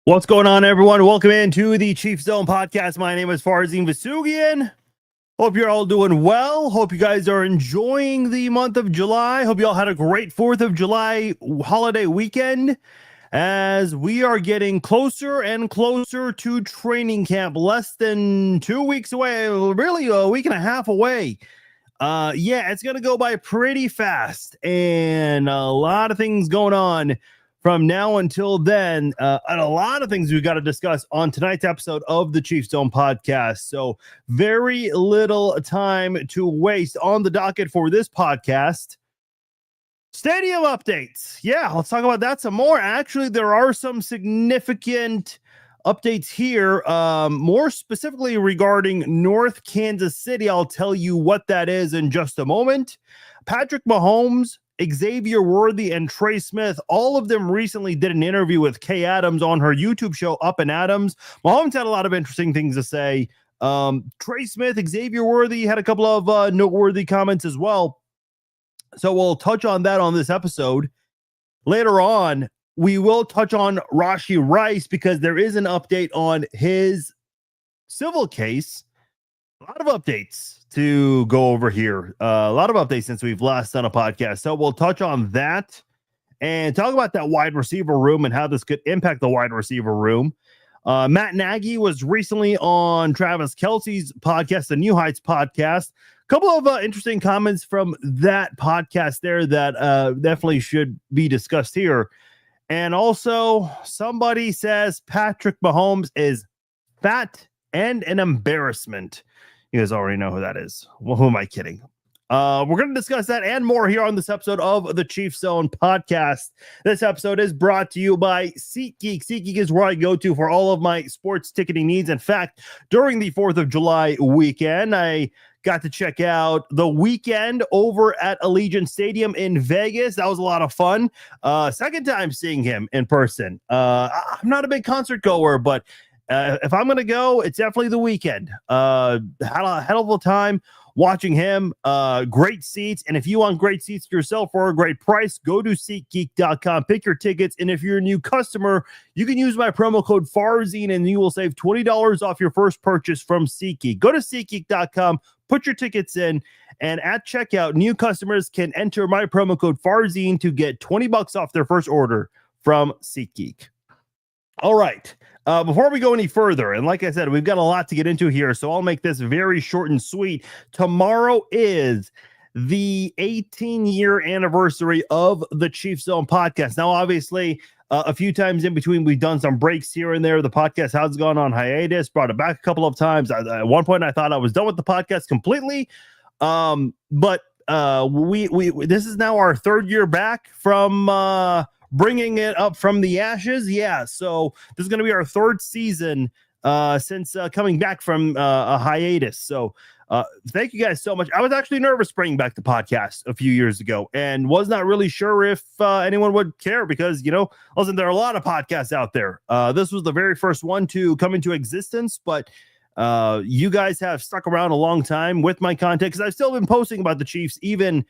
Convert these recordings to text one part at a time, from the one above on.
What's going on, everyone? Welcome into the Chief Zone podcast. My name is Farzin Vasugian. Hope you're all doing well. Hope you guys are enjoying the month of July. Hope you all had a great 4th of July holiday weekend as we are getting closer and closer to training camp. Less than 2 weeks away, really a week and a half away. Yeah, it's going to go by pretty fast and a lot of things going on from now until then, and a lot of things we've got to discuss on tonight's episode of the Chief Zone podcast. So very little time to waste on the docket for this podcast. Stadium updates. Yeah, let's talk about that some more. Actually, there are some significant updates here, more specifically regarding North Kansas City. I'll tell you what that is in just a moment. Patrick Mahomes, Xavier Worthy, and Trey Smith, all of them recently did an interview with Kay Adams on her YouTube show, Up and Adams. Mahomes had a lot of interesting things to say. Trey Smith, Xavier Worthy had a couple of noteworthy comments as well. So we'll touch on that on this episode. Later on, we will touch on Rashee Rice because there is an update on his civil case. A lot of updates to go over here. A lot of updates since we've last done a podcast. So we'll touch on that and talk about that wide receiver room and how this could impact the wide receiver room. Matt Nagy was recently on Travis Kelce's podcast, the New Heights podcast. A couple of interesting comments from that podcast there that definitely should be discussed here. And also, somebody says Patrick Mahomes is fat and an embarrassment. You guys already know who that is. Well, who am I kidding? We're going to discuss that and more here on this episode of the Chief Zone podcast. This episode is brought to you by SeatGeek. SeatGeek is where I go to for all of my sports ticketing needs. In fact, during the 4th of July weekend, I got to check out The Weeknd over at Allegiant Stadium in Vegas. That was a lot of fun. Second time seeing him in person. I'm not a big concert goer, but if I'm going to go, it's definitely The Weeknd. Had a hell of a time watching him. Great seats. And if you want great seats yourself for a great price, go to SeatGeek.com, pick your tickets. And if you're a new customer, you can use my promo code Farzine and you will save $20 off your first purchase from SeatGeek. Go to SeatGeek.com, put your tickets in, and at checkout, new customers can enter my promo code Farzine to get $20 off their first order from SeatGeek. All right. Before we go any further, and like I said, we've got a lot to get into here, so I'll make this very short and sweet. Tomorrow is the 18-year anniversary of the Chief Zone podcast. Now, obviously, a few times in between, we've done some breaks here and there. The podcast has gone on hiatus, brought it back a couple of times. At one point, I thought I was done with the podcast completely, but this is now our 3rd year back from bringing it up from the ashes. Yeah, so this is going to be our 3rd season since coming back from a hiatus. So thank you guys so much. I was actually nervous bringing back the podcast a few years ago and was not really sure if anyone would care because, listen, there are a lot of podcasts out there. This was the very first one to come into existence, but you guys have stuck around a long time with my content because I've still been posting about the Chiefs even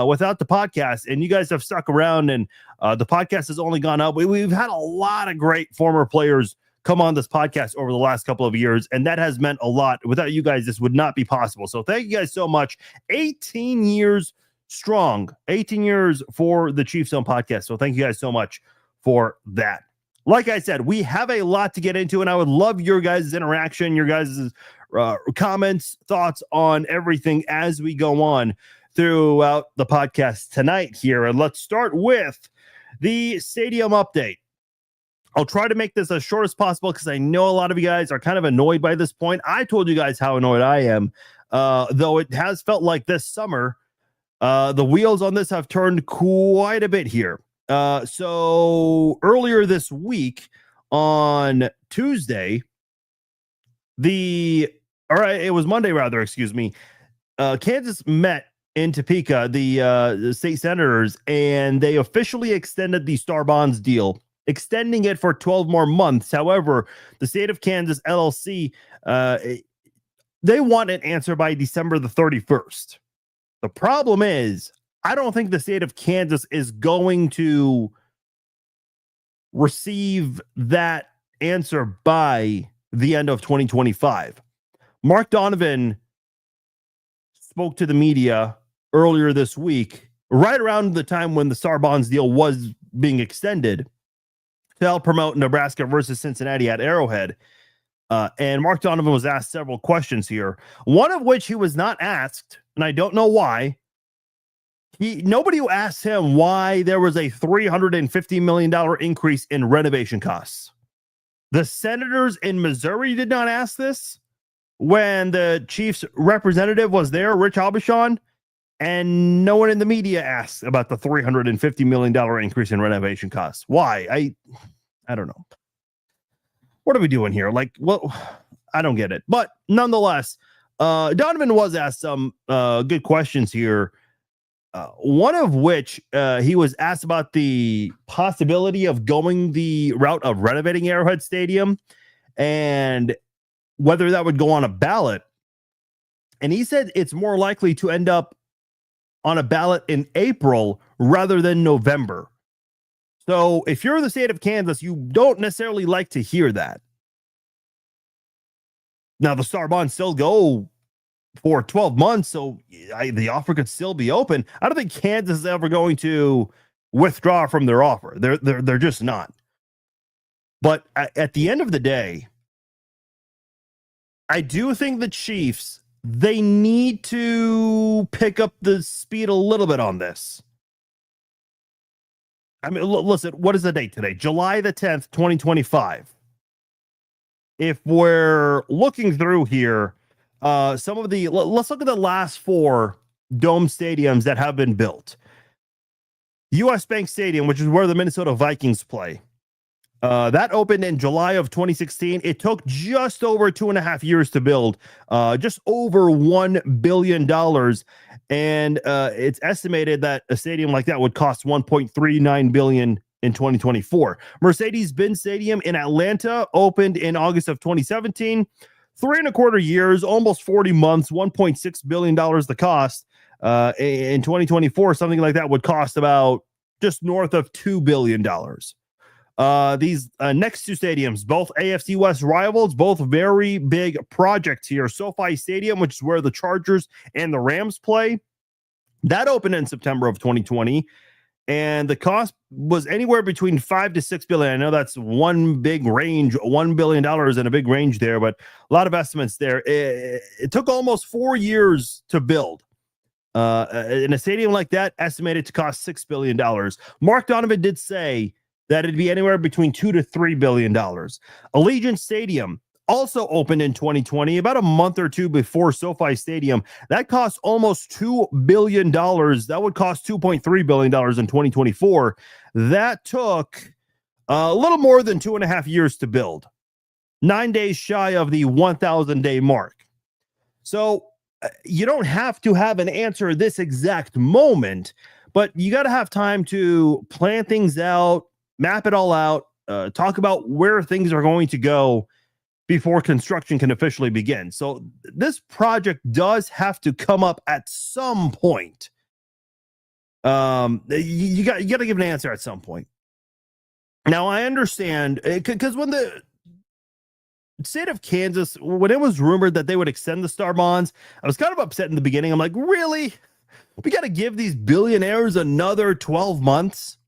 without the podcast, and you guys have stuck around, and the podcast has only gone up. We've had a lot of great former players come on this podcast over the last couple of years, and that has meant a lot. Without you guys, this would not be possible. So thank you guys so much. 18 years strong, 18 years for the Chief Zone podcast. So thank you guys so much for that. Like I said, we have a lot to get into, and I would love your guys' interaction, your guys' comments, thoughts on everything as we go on throughout the podcast tonight here. And let's start with the stadium update. I'll try to make this as short as possible because I know a lot of you guys are kind of annoyed by this point. I told you guys how annoyed I am, though it has felt like this summer, the wheels on this have turned quite a bit here. So earlier this week on Tuesday, it was Monday rather, excuse me. Kansas met in Topeka, the state senators, and they officially extended the Star Bonds deal, extending it for 12 more months. However, the state of Kansas LLC, they want an answer by December the 31st. The problem is, I don't think the state of Kansas is going to receive that answer by the end of 2025. Mark Donovan spoke to the media earlier this week, right around the time when the Star Bonds deal was being extended, to help promote Nebraska versus Cincinnati at Arrowhead. And Mark Donovan was asked several questions here, one of which he was not asked, and I don't know why. Nobody asked him why there was a $350 million increase in renovation costs. The senators in Missouri did not ask this when the Chiefs representative was there, Rich Aubuchon, and no one in the media asked about the $350 million increase in renovation costs. Why? I don't know. What are we doing here? Like, well, I don't get it. But nonetheless, Donovan was asked some good questions here. One of which he was asked about the possibility of going the route of renovating Arrowhead Stadium and whether that would go on a ballot. And he said it's more likely to end up on a ballot in April rather than November. So if you're the state of Kansas, you don't necessarily like to hear that. Now, the Star Bonds still go for 12 months, so the offer could still be open. I don't think Kansas is ever going to withdraw from their offer. They're just not. But at the end of the day, I do think the Chiefs, they need to pick up the speed a little bit on this. I mean, listen, what is the date today? July the 10th, 2025. If we're looking through here, let's look at the last four dome stadiums that have been built. US Bank Stadium, which is where the Minnesota Vikings play. That opened in July of 2016. It took just over 2.5 years to build, just over $1 billion. And it's estimated that a stadium like that would cost $1.39 billion in 2024. Mercedes-Benz Stadium in Atlanta opened in August of 2017. 3.25 years, almost 40 months, $1.6 billion the cost. In 2024, something like that would cost about just north of $2 billion. These next two stadiums, both AFC West rivals, both very big projects here. SoFi Stadium, which is where the Chargers and the Rams play, that opened in September of 2020. And the cost was anywhere between $5 to $6 billion. I know that's one big range, $1 billion and a big range there, but a lot of estimates there. It took almost 4 years to build. In a stadium like that, estimated to cost $6 billion. Mark Donovan did say that it'd be anywhere between $2 to $3 billion. Allegiant Stadium also opened in 2020, about a month or two before SoFi Stadium. That cost almost $2 billion. That would cost $2.3 billion in 2024. That took a little more than 2.5 years to build, 9 days shy of the 1,000-day mark. So you don't have to have an answer this exact moment, but you got to have time to plan things out, map it all out, talk about where things are going to go before construction can officially begin. So this project does have to come up at some point. You got to give an answer at some point. Now, I understand, because when the state of Kansas, when it was rumored that they would extend the Star Bonds, I was kind of upset in the beginning. I'm like, really? We got to give these billionaires another 12 months?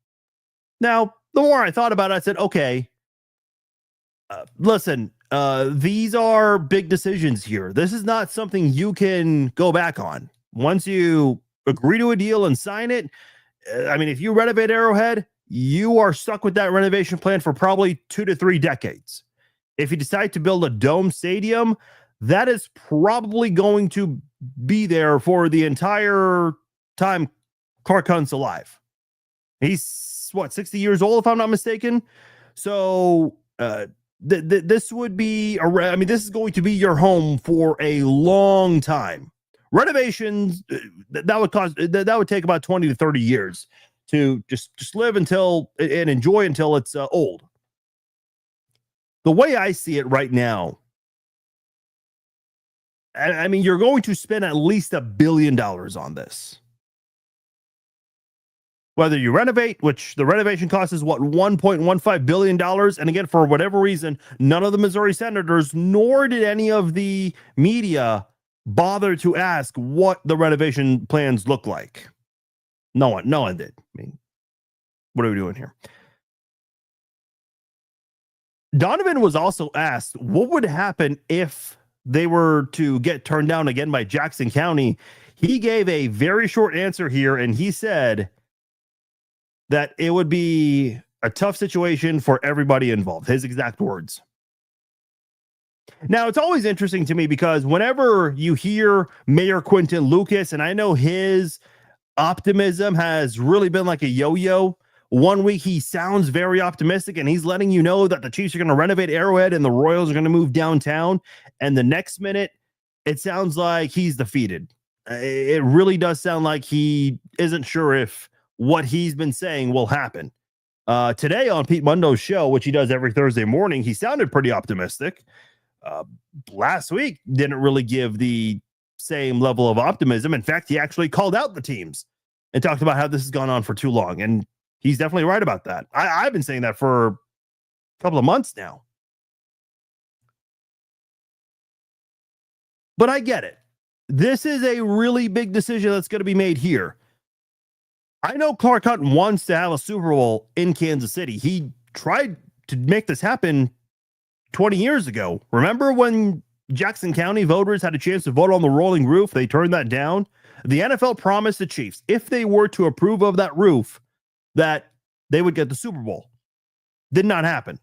Now, the more I thought about it, I said, okay, listen, these are big decisions here. This is not something you can go back on. Once you agree to a deal and sign it, I mean, if you renovate Arrowhead, you are stuck with that renovation plan for probably 2 to 3 decades. If you decide to build a dome stadium, that is probably going to be there for the entire time Clark Hunt's alive. He's, 60 years old, if I'm not mistaken? So, this would be, this is going to be your home for a long time. Renovations, that would take about 20 to 30 years to just live until and enjoy until it's old. The way I see it right now, I mean, you're going to spend at least $1 billion on this. Whether you renovate, which the renovation cost is what, $1.15 billion. And again, for whatever reason, none of the Missouri senators, nor did any of the media bother to ask what the renovation plans look like. No one did. I mean, what are we doing here? Donovan was also asked what would happen if they were to get turned down again by Jackson County. He gave a very short answer here, and he said that it would be a tough situation for everybody involved. His exact words. Now, it's always interesting to me because whenever you hear Mayor Quinton Lucas, and I know his optimism has really been like a yo-yo. One week he sounds very optimistic and he's letting you know that the Chiefs are going to renovate Arrowhead and the Royals are going to move downtown. And the next minute, it sounds like he's defeated. It really does sound like he isn't sure if what he's been saying will happen. Today on Pete Mundo's show, which he does every Thursday morning, he sounded pretty optimistic. Last week didn't really give the same level of optimism. In fact, he actually called out the teams and talked about how this has gone on for too long. And he's definitely right about that. I've been saying that for a couple of months now. But I get it. This is a really big decision that's going to be made here. I know Clark Hunt wants to have a Super Bowl in Kansas City. He tried to make this happen 20 years ago. Remember when Jackson County voters had a chance to vote on the rolling roof? They turned that down. The NFL promised the Chiefs, if they were to approve of that roof, that they would get the Super Bowl. Did not happen.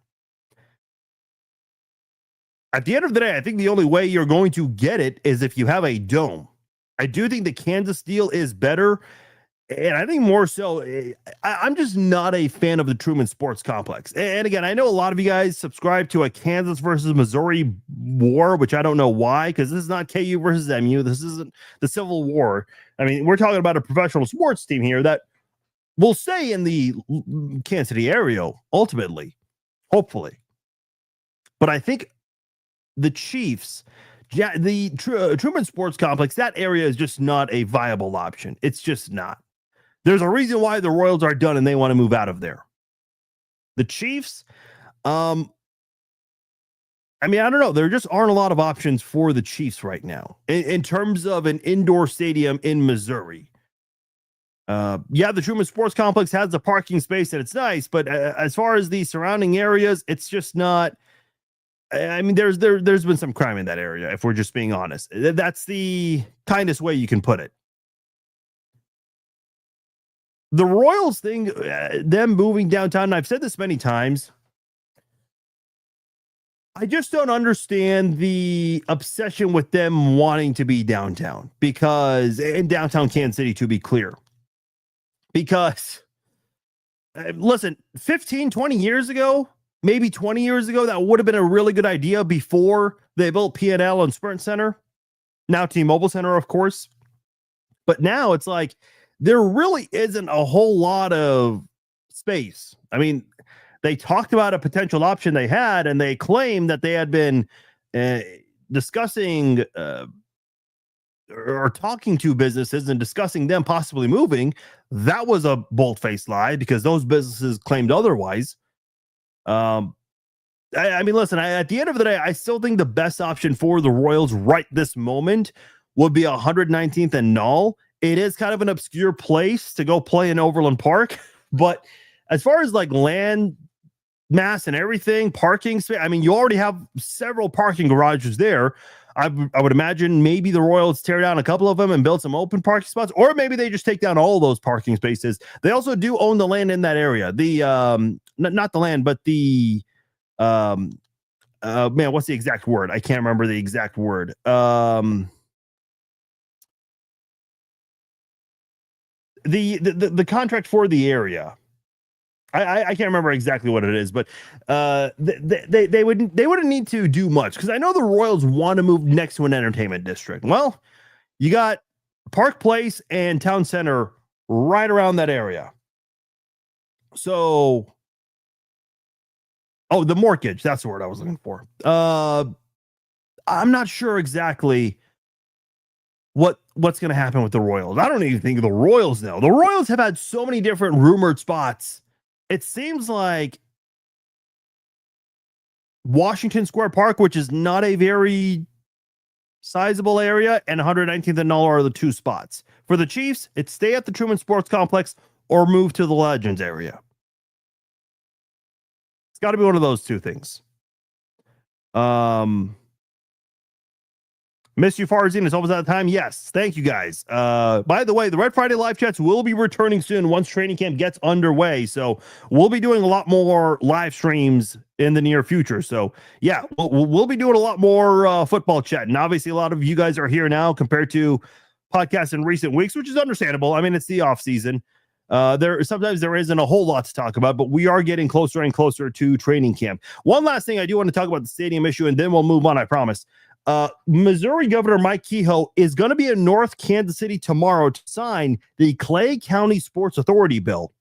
At the end of the day, I think the only way you're going to get it is if you have a dome. I do think the Kansas deal is better. And I think more so, I'm just not a fan of the Truman Sports Complex. And again, I know a lot of you guys subscribe to a Kansas versus Missouri war, which I don't know why, because this is not KU versus MU. This isn't the Civil War. I mean, we're talking about a professional sports team here that will stay in the Kansas City area, ultimately, hopefully. But I think the Chiefs, the Truman Sports Complex, that area is just not a viable option. It's just not. There's a reason why the Royals are done and they want to move out of there. The Chiefs, I mean, I don't know. There just aren't a lot of options for the Chiefs right now in terms of an indoor stadium in Missouri. Yeah, the Truman Sports Complex has a parking space and it's nice, but as far as the surrounding areas, it's just not. I mean, there's been some crime in that area, if we're just being honest. That's the kindest way you can put it. The Royals thing, them moving downtown, and I've said this many times, I just don't understand the obsession with them wanting to be downtown, because in downtown Kansas City, to be clear, because listen, 15, 20 years ago, maybe 20 years ago, that would have been a really good idea before they built P&L and Sprint Center, now T-Mobile Center, of course. But now it's like, there really isn't a whole lot of space. I mean, they talked about a potential option they had, and they claimed that they had been discussing or talking to businesses and discussing them possibly moving. That was a bold-faced lie because those businesses claimed otherwise. I mean, listen, at the end of the day, I still think the best option for the Royals right this moment would be 119th and Null. It is kind of an obscure place to go play in Overland Park, but as far as like land mass and everything, parking space, I mean, you already have several parking garages there. I would imagine maybe the Royals tear down a couple of them and build some open parking spots, or maybe they just take down all those parking spaces. They also do own the land in that area. The not the land, but the man, what's the exact word? I can't remember the exact word. The contract for the area. I can't remember exactly what it is, but they wouldn't need to do much, because I know the Royals want to move next to an entertainment district. Well, you got Park Place and Town Center right around that area. So, the mortgage, that's the word I was looking for. I'm not sure exactly what what's going to happen with the Royals. I don't even think the Royals know. The Royals have had so many different rumored spots. It seems like Washington Square Park, which is not a very sizable area, and 119th and Null are the two spots. For the Chiefs, it's stay at the Truman Sports Complex or move to the Legends area. It's got to be one of those two things. Miss you, Farzine. It's almost out of time. Yes. Thank you, guys. By the way, the Red Friday live chats will be returning soon once training camp gets underway. So we'll be doing a lot more live streams in the near future. So yeah, we'll be doing a lot more football chat. And obviously a lot of you guys are here now compared to podcasts in recent weeks, which is understandable. I mean, it's the off season. Sometimes there isn't a whole lot to talk about, but we are getting closer and closer to training camp. One last thing I do want to talk about the stadium issue, and then we'll move on, I promise. Missouri Governor Mike Kehoe is going to be in North Kansas City tomorrow to sign the Clay County Sports Authority bill.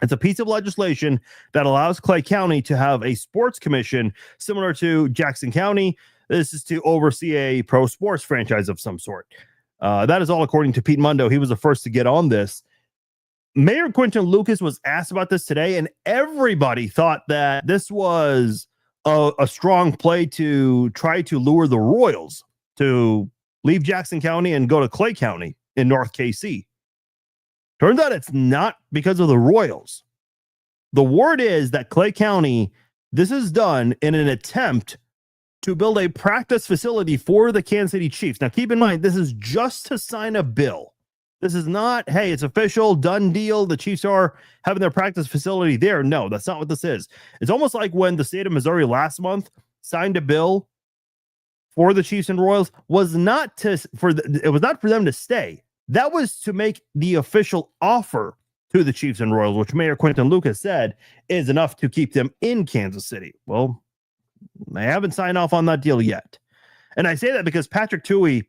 It's a piece of legislation that allows Clay County to have a sports commission similar to Jackson County. This is to oversee a pro sports franchise of some sort. That is all according to Pete Mundo. He was the first to get on this. Mayor Quinton Lucas was asked about this today, and everybody thought that this was a strong play to try to lure the Royals to leave Jackson County and go to Clay County in North KC. Turns out it's not because of the Royals. The word is that Clay County, this is done in an attempt to build a practice facility for the Kansas City Chiefs. Now, keep in mind, this is just to sign a bill. This is not, hey, it's official, done deal. The Chiefs are having their practice facility there. No, that's not what this is. It's almost like when the state of Missouri last month signed a bill for the Chiefs and Royals. It was not for them to stay. That was to make the official offer to the Chiefs and Royals, which Mayor Quinton Lucas said is enough to keep them in Kansas City. Well, they haven't signed off on that deal yet. And I say that because Patrick Tuohy,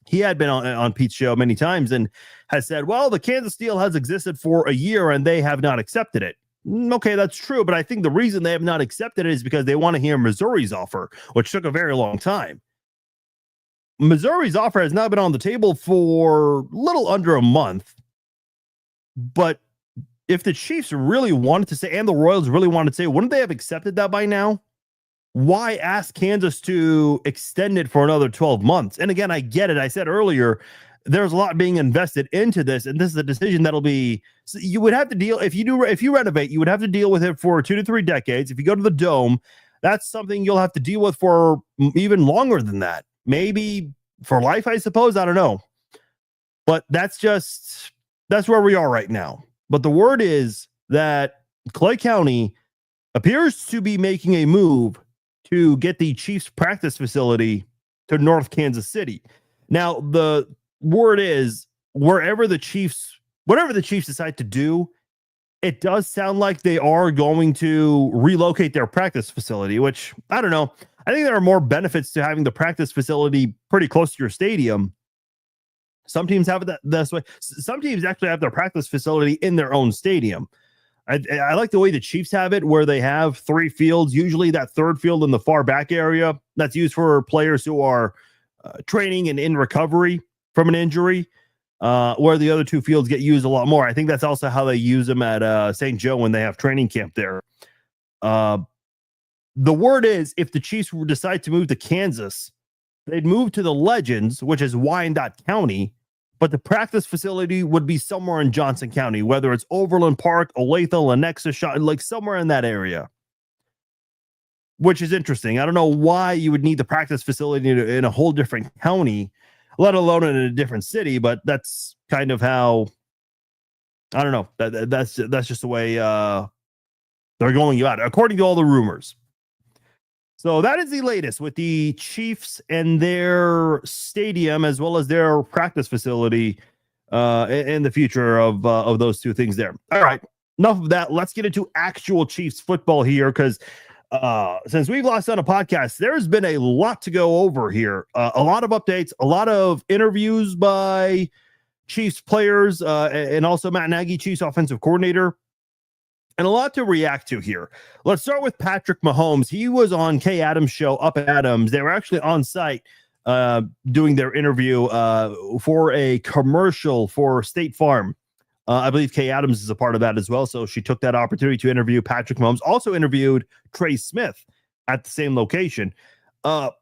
he had been on Pete's show many times and has said, well, the Kansas deal has existed for a year and they have not accepted it. Okay, that's true. But I think the reason they have not accepted it is because they want to hear Missouri's offer, which took a very long time. Missouri's offer has now been on the table for a little under a month. But if the Chiefs really wanted to say, and the Royals really wanted to say, wouldn't they have accepted that by now? Why ask Kansas to extend it for another 12 months? And again, I get it. I said earlier, there's a lot being invested into this, and this is a decision that'll be, so you would have to deal, if you renovate, you would have to deal with it for 2 to 3 decades. If you go to the Dome, that's something you'll have to deal with for even longer than that. Maybe for life, I suppose. I don't know. But that's where we are right now. But the word is that Clay County appears to be making a move to get the Chiefs practice facility to North Kansas City. Now, the word is whatever the Chiefs decide to do, it does sound like they are going to relocate their practice facility, which I don't know. I think there are more benefits to having the practice facility pretty close to your stadium. Some teams have it this way. Some teams actually have their practice facility in their own stadium. I like the way the Chiefs have it, where they have 3 fields, usually that third field in the far back area that's used for players who are training and in recovery from an injury, where the other 2 fields get used a lot more. I think that's also how they use them at St. Joe when they have training camp there. The word is, if the Chiefs decide to move to Kansas, they'd move to the Legends, which is Wyandotte County, but the practice facility would be somewhere in Johnson County, whether it's Overland Park, Olathe, Lenexa, like somewhere in that area, which is interesting. I don't know why you would need the practice facility in a whole different county, let alone in a different city, but that's kind of how, I don't know. That's just the way they're going about it, according to all the rumors. So that is the latest with the Chiefs and their stadium, as well as their practice facility in the future of those 2 things there. All right, enough of that. Let's get into actual Chiefs football here, because since we've last done a podcast, there's been a lot to go over here. A lot of updates, a lot of interviews by Chiefs players, and also Matt Nagy, Chiefs offensive coordinator. And a lot to react to here. Let's start with Patrick Mahomes. He was on Kay Adams' show, Up at Adams. They were actually on site doing their interview for a commercial for State Farm. I believe Kay Adams is a part of that as well. So she took that opportunity to interview Patrick Mahomes. Also interviewed Trey Smith at the same location. A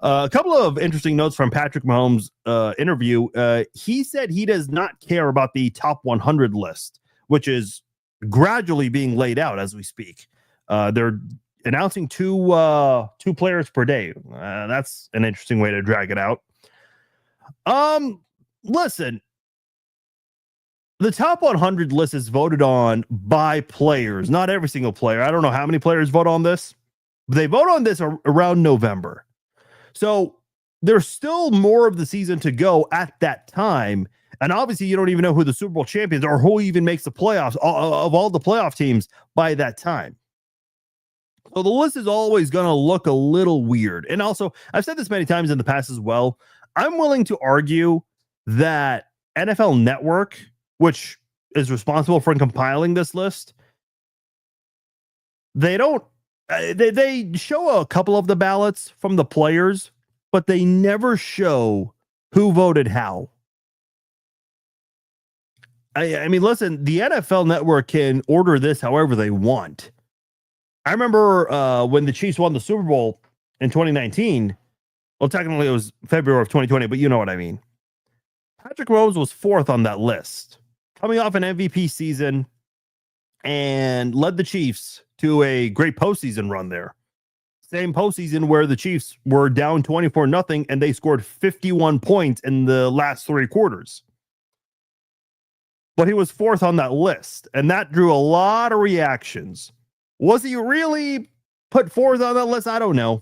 couple of interesting notes from Patrick Mahomes' interview. He said he does not care about the top 100 list, which is gradually being laid out as we speak. They're announcing two players per day. That's an interesting way to drag it out. Listen, the top 100 list is voted on by players, not every single player. I don't know how many players vote on this, but they vote on this around November. So there's still more of the season to go at that time. And obviously, you don't even know who the Super Bowl champions are, or who even makes the playoffs of all the playoff teams by that time. So the list is always going to look a little weird. And also, I've said this many times in the past as well. I'm willing to argue that NFL Network, which is responsible for compiling this list, they show a couple of the ballots from the players, but they never show who voted how. I mean, listen, the NFL Network can order this however they want. I remember when the Chiefs won the Super Bowl in 2019. Well, technically it was February of 2020, but you know what I mean. Patrick Mahomes was fourth on that list, coming off an MVP season, and led the Chiefs to a great postseason run there. Same postseason where the Chiefs were down 24-0, and they scored 51 points in the last three quarters. But he was fourth on that list, and that drew a lot of reactions. Was he really put fourth on that list? I don't know.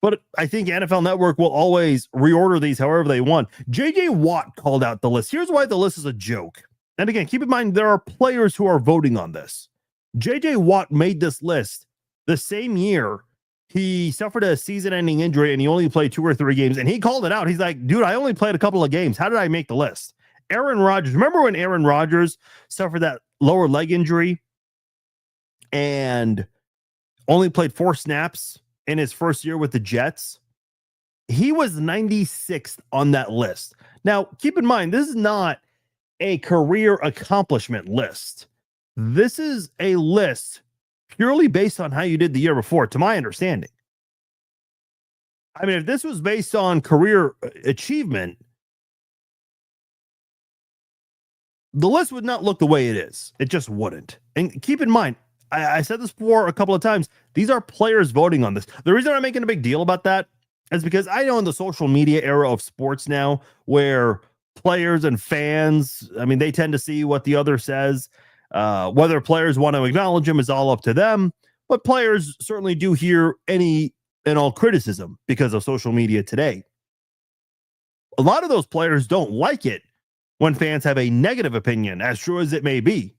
But I think NFL Network will always reorder these however they want. J.J. Watt called out the list. Here's why the list is a joke. And again, keep in mind, there are players who are voting on this. J.J. Watt made this list the same year he suffered a season-ending injury and he only played 2 or 3 games. And he called it out. He's like, dude, I only played a couple of games. How did I make the list? Aaron Rodgers. Remember when Aaron Rodgers suffered that lower leg injury and only played 4 snaps in his first year with the Jets? He was 96th on that list. Now, keep in mind, this is not a career accomplishment list. This is a list purely based on how you did the year before, to my understanding. I mean, if this was based on career achievement, the list would not look the way it is. It just wouldn't. And keep in mind, I said this before a couple of times, these are players voting on this. The reason I'm making a big deal about that is because I know in the social media era of sports now, where players and fans, I mean, they tend to see what the other says. Whether players want to acknowledge them is all up to them, but players certainly do hear any and all criticism because of social media today. A lot of those players don't like it when fans have a negative opinion, as true as it may be.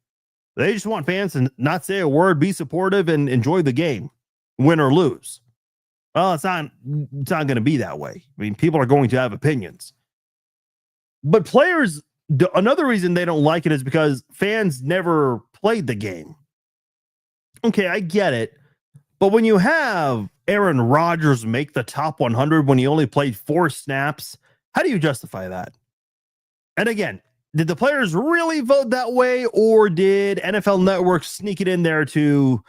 They just want fans to not say a word, be supportive, and enjoy the game, win or lose. Well, it's not going to be that way. I mean, people are going to have opinions. But players, another reason they don't like it is because fans never played the game. Okay, I get it. But when you have Aaron Rodgers make the top 100 when he only played 4 snaps, how do you justify that? And again, did the players really vote that way, or did NFL Network sneak it in there to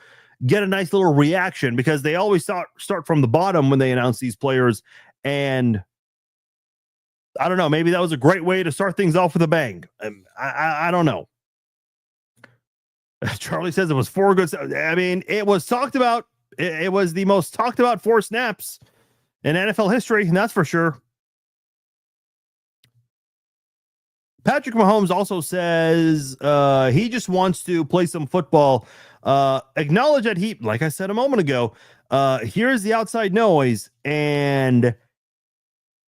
get a nice little reaction? Because they always start from the bottom when they announce these players. And I don't know, maybe that was a great way to start things off with a bang. I don't know. Charlie says it was 4 good. I mean, it was talked about. It was the most talked about 4 snaps in NFL history, and that's for sure. Patrick Mahomes also says he just wants to play some football. Acknowledge that he, like I said a moment ago, hears the outside noise, and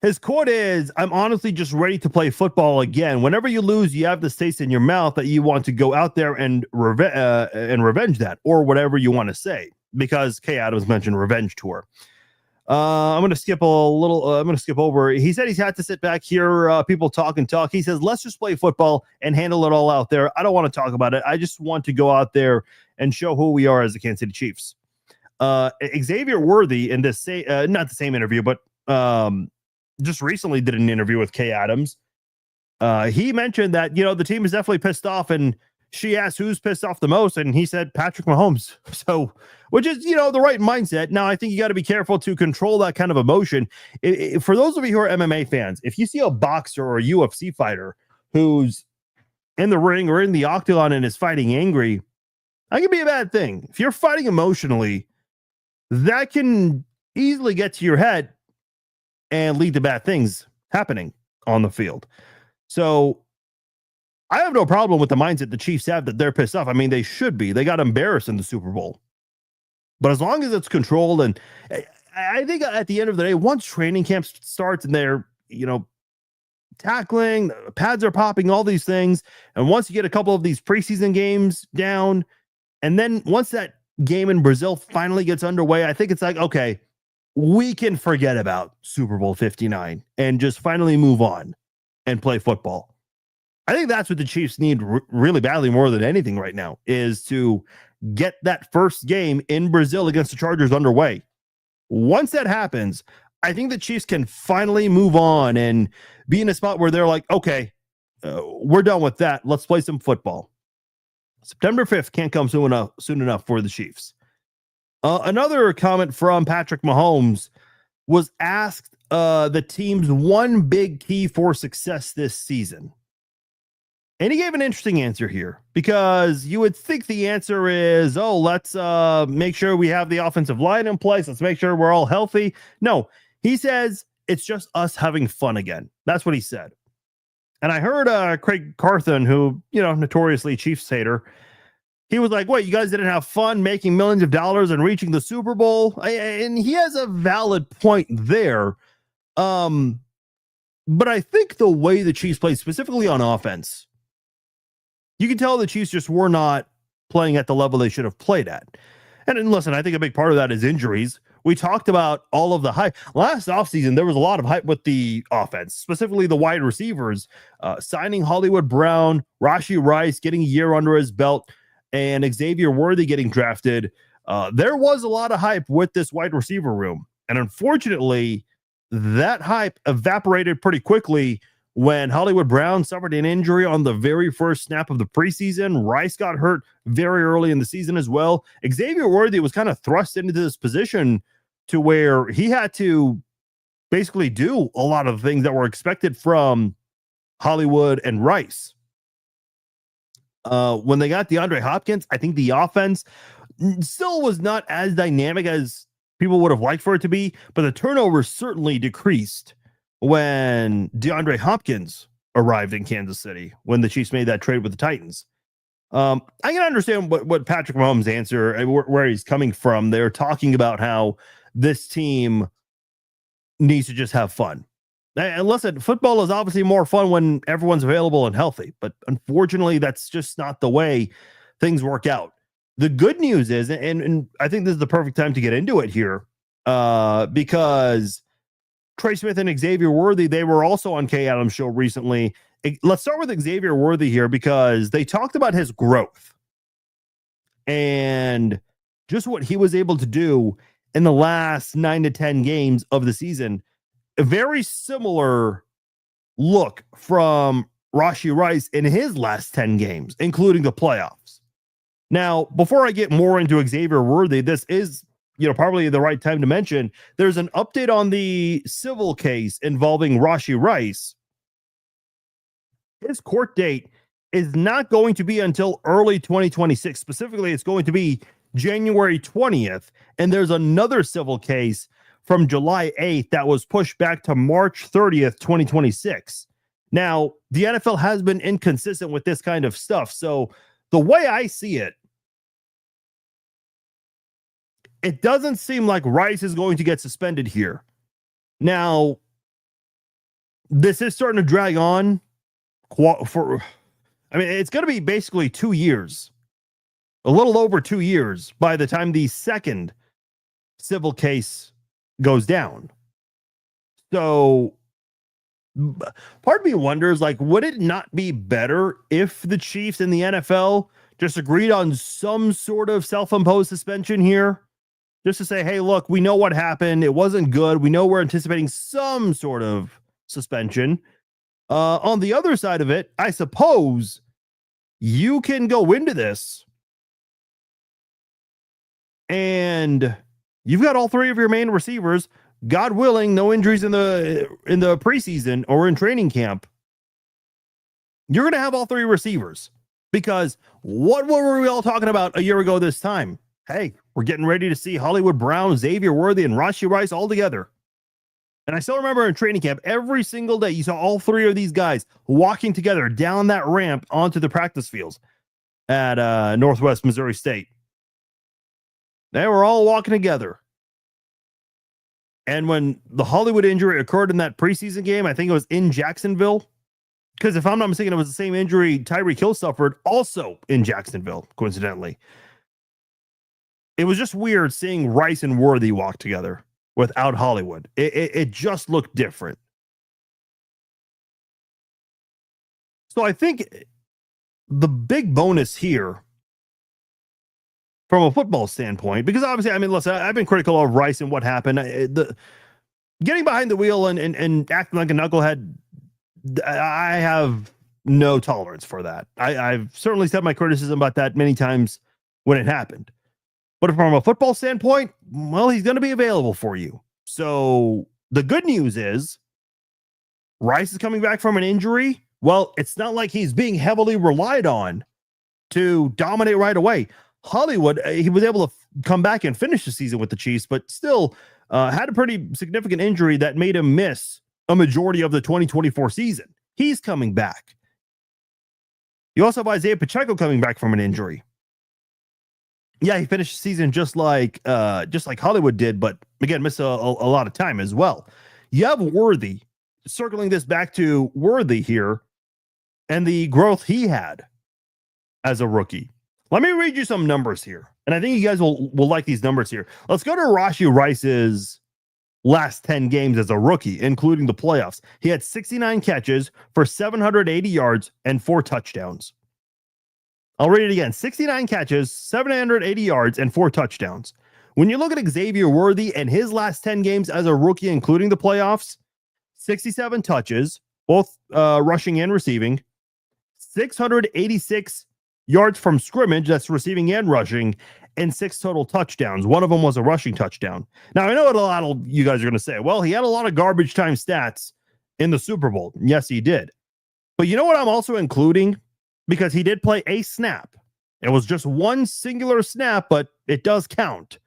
his quote is, "I'm honestly just ready to play football again. Whenever you lose, you have this taste in your mouth that you want to go out there and revenge that," or whatever you want to say, because Kay Adams mentioned revenge tour. I'm going to skip I'm going to skip over. He said he's had to sit back here. People talk and talk. He says, let's just play football and handle it all out there. I don't want to talk about it. I just want to go out there and show who we are as the Kansas City Chiefs. Xavier Worthy in this, not the same interview, but um, just recently did an interview with Kay Adams. He mentioned that, the team is definitely pissed off, and she asked who's pissed off the most, and he said Patrick Mahomes. So, which is, the right mindset. Now, I think you got to be careful to control that kind of emotion. For those of you who are MMA fans, if you see a boxer or a UFC fighter who's in the ring or in the octagon and is fighting angry, that can be a bad thing. If you're fighting emotionally, that can easily get to your head and lead to bad things happening on the field. So I have no problem with the mindset the Chiefs have that they're pissed off. I mean, they should be. They got embarrassed in the Super Bowl. But as long as it's controlled, and I think at the end of the day, once training camp starts and they're, tackling, pads are popping, all these things, and once you get a couple of these preseason games down, and then once that game in Brazil finally gets underway, I think it's like, okay, we can forget about Super Bowl 59 and just finally move on and play football. I think that's what the Chiefs need really badly more than anything right now, is to get that first game in Brazil against the Chargers underway. Once that happens, I think the Chiefs can finally move on and be in a spot where they're like, okay, we're done with that. Let's play some football. September 5th can't come soon enough for the Chiefs. Another comment from Patrick Mahomes was asked the team's one big key for success this season. And he gave an interesting answer here, because you would think the answer is, let's make sure we have the offensive line in place. Let's make sure we're all healthy. No, he says it's just us having fun again. That's what he said. And I heard Craig Carthen, who, notoriously Chiefs hater, he was like, what, you guys didn't have fun making millions of dollars and reaching the Super Bowl? And he has a valid point there. But I think the way the Chiefs play, specifically on offense, you can tell the Chiefs just were not playing at the level they should have played at. And listen, I think a big part of that is injuries. We talked about all of the hype. Last offseason, there was a lot of hype with the offense, specifically the wide receivers, signing Hollywood Brown, Rashee Rice, getting a year under his belt, and Xavier Worthy getting drafted. There was a lot of hype with this wide receiver room. And unfortunately, that hype evaporated pretty quickly when Hollywood Brown suffered an injury on the very first snap of the preseason. Rice got hurt very early in the season as well. Xavier Worthy was kind of thrust into this position to where he had to basically do a lot of things that were expected from Hollywood and Rice. When they got DeAndre Hopkins, I think the offense still was not as dynamic as people would have liked for it to be, but the turnovers certainly decreased when DeAndre Hopkins arrived in Kansas City, when the Chiefs made that trade with the Titans. I can understand what Patrick Mahomes' answer, where he's coming from. They're talking about how this team needs to just have fun. And listen, football is obviously more fun when everyone's available and healthy, but unfortunately, that's just not the way things work out. The good news is, and I think this is the perfect time to get into it here, because Trey Smith and Xavier Worthy, they were also on Kay Adams' show recently. Let's start with Xavier Worthy here, because they talked about his growth and just what he was able to do in the last 9 to 10 games of the season. A very similar look from Rashee Rice in his last 10 games, including the playoffs. Now, before I get more into Xavier Worthy, this is, probably the right time to mention, there's an update on the civil case involving Rashee Rice. His court date is not going to be until early 2026. Specifically, it's going to be January 20th. And there's another civil case from July 8th that was pushed back to March 30th, 2026. Now, the NFL has been inconsistent with this kind of stuff. So the way I see it, it doesn't seem like Rice is going to get suspended here. Now, this is starting to drag on it's going to be basically 2 years, a little over 2 years by the time the second civil case goes down. So part of me wonders, would it not be better if the Chiefs and the NFL just agreed on some sort of self-imposed suspension here? just to say, hey, look, we know what happened. It wasn't good. We know we're anticipating some sort of suspension. On the other side of it, I suppose you can go into this and you've got all three of your main receivers. God willing, no injuries in the preseason or in training camp. You're going to have all three receivers, because what were we all talking about a year ago this time? Hey, we're getting ready to see Hollywood Brown, Xavier Worthy, and Rashee Rice all together. And I still remember in training camp, every single day, you saw all three of these guys walking together down that ramp onto the practice fields at Northwest Missouri State. They were all walking together. And when the Hollywood injury occurred in that preseason game, I think it was in Jacksonville, because if I'm not mistaken, it was the same injury Tyreek Hill suffered also in Jacksonville, coincidentally. It was just weird seeing Rice and Worthy walk together without Hollywood. It just looked different. So I think the big bonus here from a football standpoint, because obviously, I mean, listen, I've been critical of Rice and what happened. Getting behind the wheel and acting like a knucklehead, I have no tolerance for that. I've certainly said my criticism about that many times when it happened. But from a football standpoint, well, he's going to be available for you. So the good news is Rice is coming back from an injury. Well, it's not like he's being heavily relied on to dominate right away. Hollywood, he was able to come back and finish the season with the Chiefs, but still had a pretty significant injury that made him miss a majority of the 2024 season. He's coming back. You also have Isaiah Pacheco coming back from an injury. Yeah, he finished the season just like Hollywood did, but again, missed a lot of time as well. You have Worthy, circling this back to Worthy here, and the growth he had as a rookie. Let me read you some numbers here, and I think you guys will like these numbers here. Let's go to Rashee Rice's last 10 games as a rookie, including the playoffs. He had 69 catches for 780 yards and 4 touchdowns. I'll read it again. 69 catches, 780 yards, and 4 touchdowns. When you look at Xavier Worthy and his last 10 games as a rookie, including the playoffs, 67 touches, both rushing and receiving, 686 yards from scrimmage, that's receiving and rushing, and 6 total touchdowns. One of them was a rushing touchdown. Now, I know what a lot of you guys are going to say. Well, he had a lot of garbage time stats in the Super Bowl. Yes, he did. But you know what I'm also including? Because he did play a snap. It was just one singular snap, but it does count.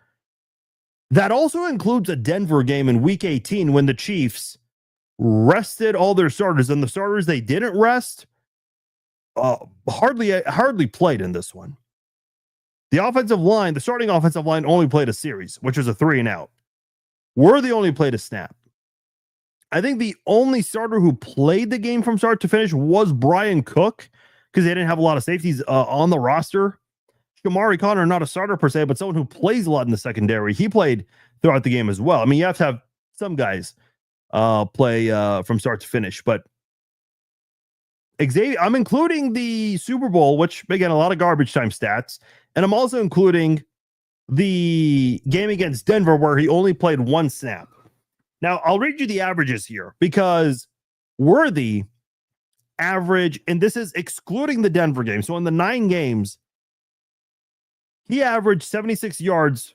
That also includes a Denver game in Week 18 when the Chiefs rested all their starters, and the starters they didn't rest hardly played in this one. The starting offensive line only played a series, which was a 3-and-out. Worthy only played a snap. I think the only starter who played the game from start to finish was Brian Cook, because they didn't have a lot of safeties on the roster. Shamari Connor, not a starter per se, but someone who plays a lot in the secondary. He played throughout the game as well. I mean, you have to have some guys play from start to finish. But Xavier, I'm including the Super Bowl, which, again, a lot of garbage time stats. And I'm also including the game against Denver where he only played 1 snap. Now, I'll read you the averages here, because Worthy average, and this is excluding the Denver game. So in the 9 games, he averaged 76 yards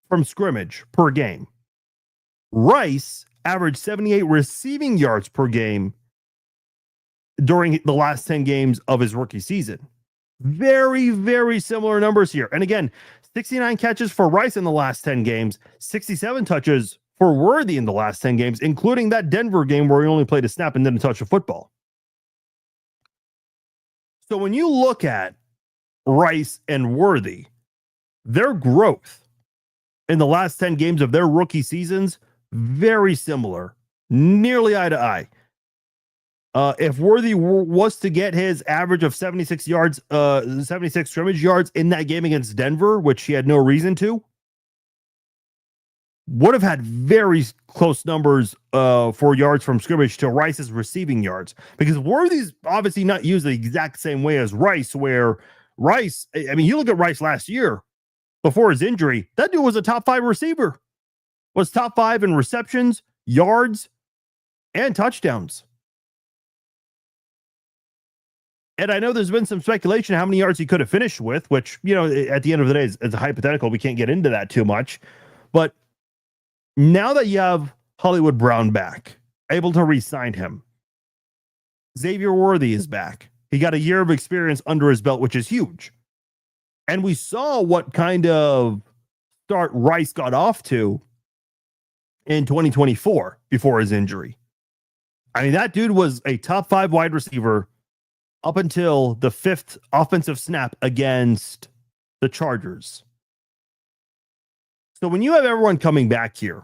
from scrimmage per game. Rice averaged 78 receiving yards per game during the last 10 games of his rookie season. Very, very similar numbers here. And again, 69 catches for Rice in the last 10 games, 67 touches for Worthy in the last 10 games, including that Denver game where he only played a snap and didn't touch a football. So when you look at Rice and Worthy, their growth in the last 10 games of their rookie seasons, very similar, nearly eye to eye. If Worthy was to get his average of 76 yards, 76 scrimmage yards in that game against Denver, which he had no reason to, would have had very close numbers for yards from scrimmage to Rice's receiving yards, because Worthy's obviously not used the exact same way as Rice, where Rice, I mean, you look at Rice last year, before his injury, that dude was a top 5 receiver, was top 5 in receptions, yards, and touchdowns. And I know there's been some speculation how many yards he could have finished with, which, you know, at the end of the day, is a hypothetical. We can't get into that too much. But now that you have Hollywood Brown back, able to re-sign him, Xavier Worthy is back. He got a year of experience under his belt, which is huge. And we saw what kind of start Rice got off to in 2024 before his injury. I mean, that dude was a top 5 wide receiver up until the 5th offensive snap against the Chargers. So when you have everyone coming back here,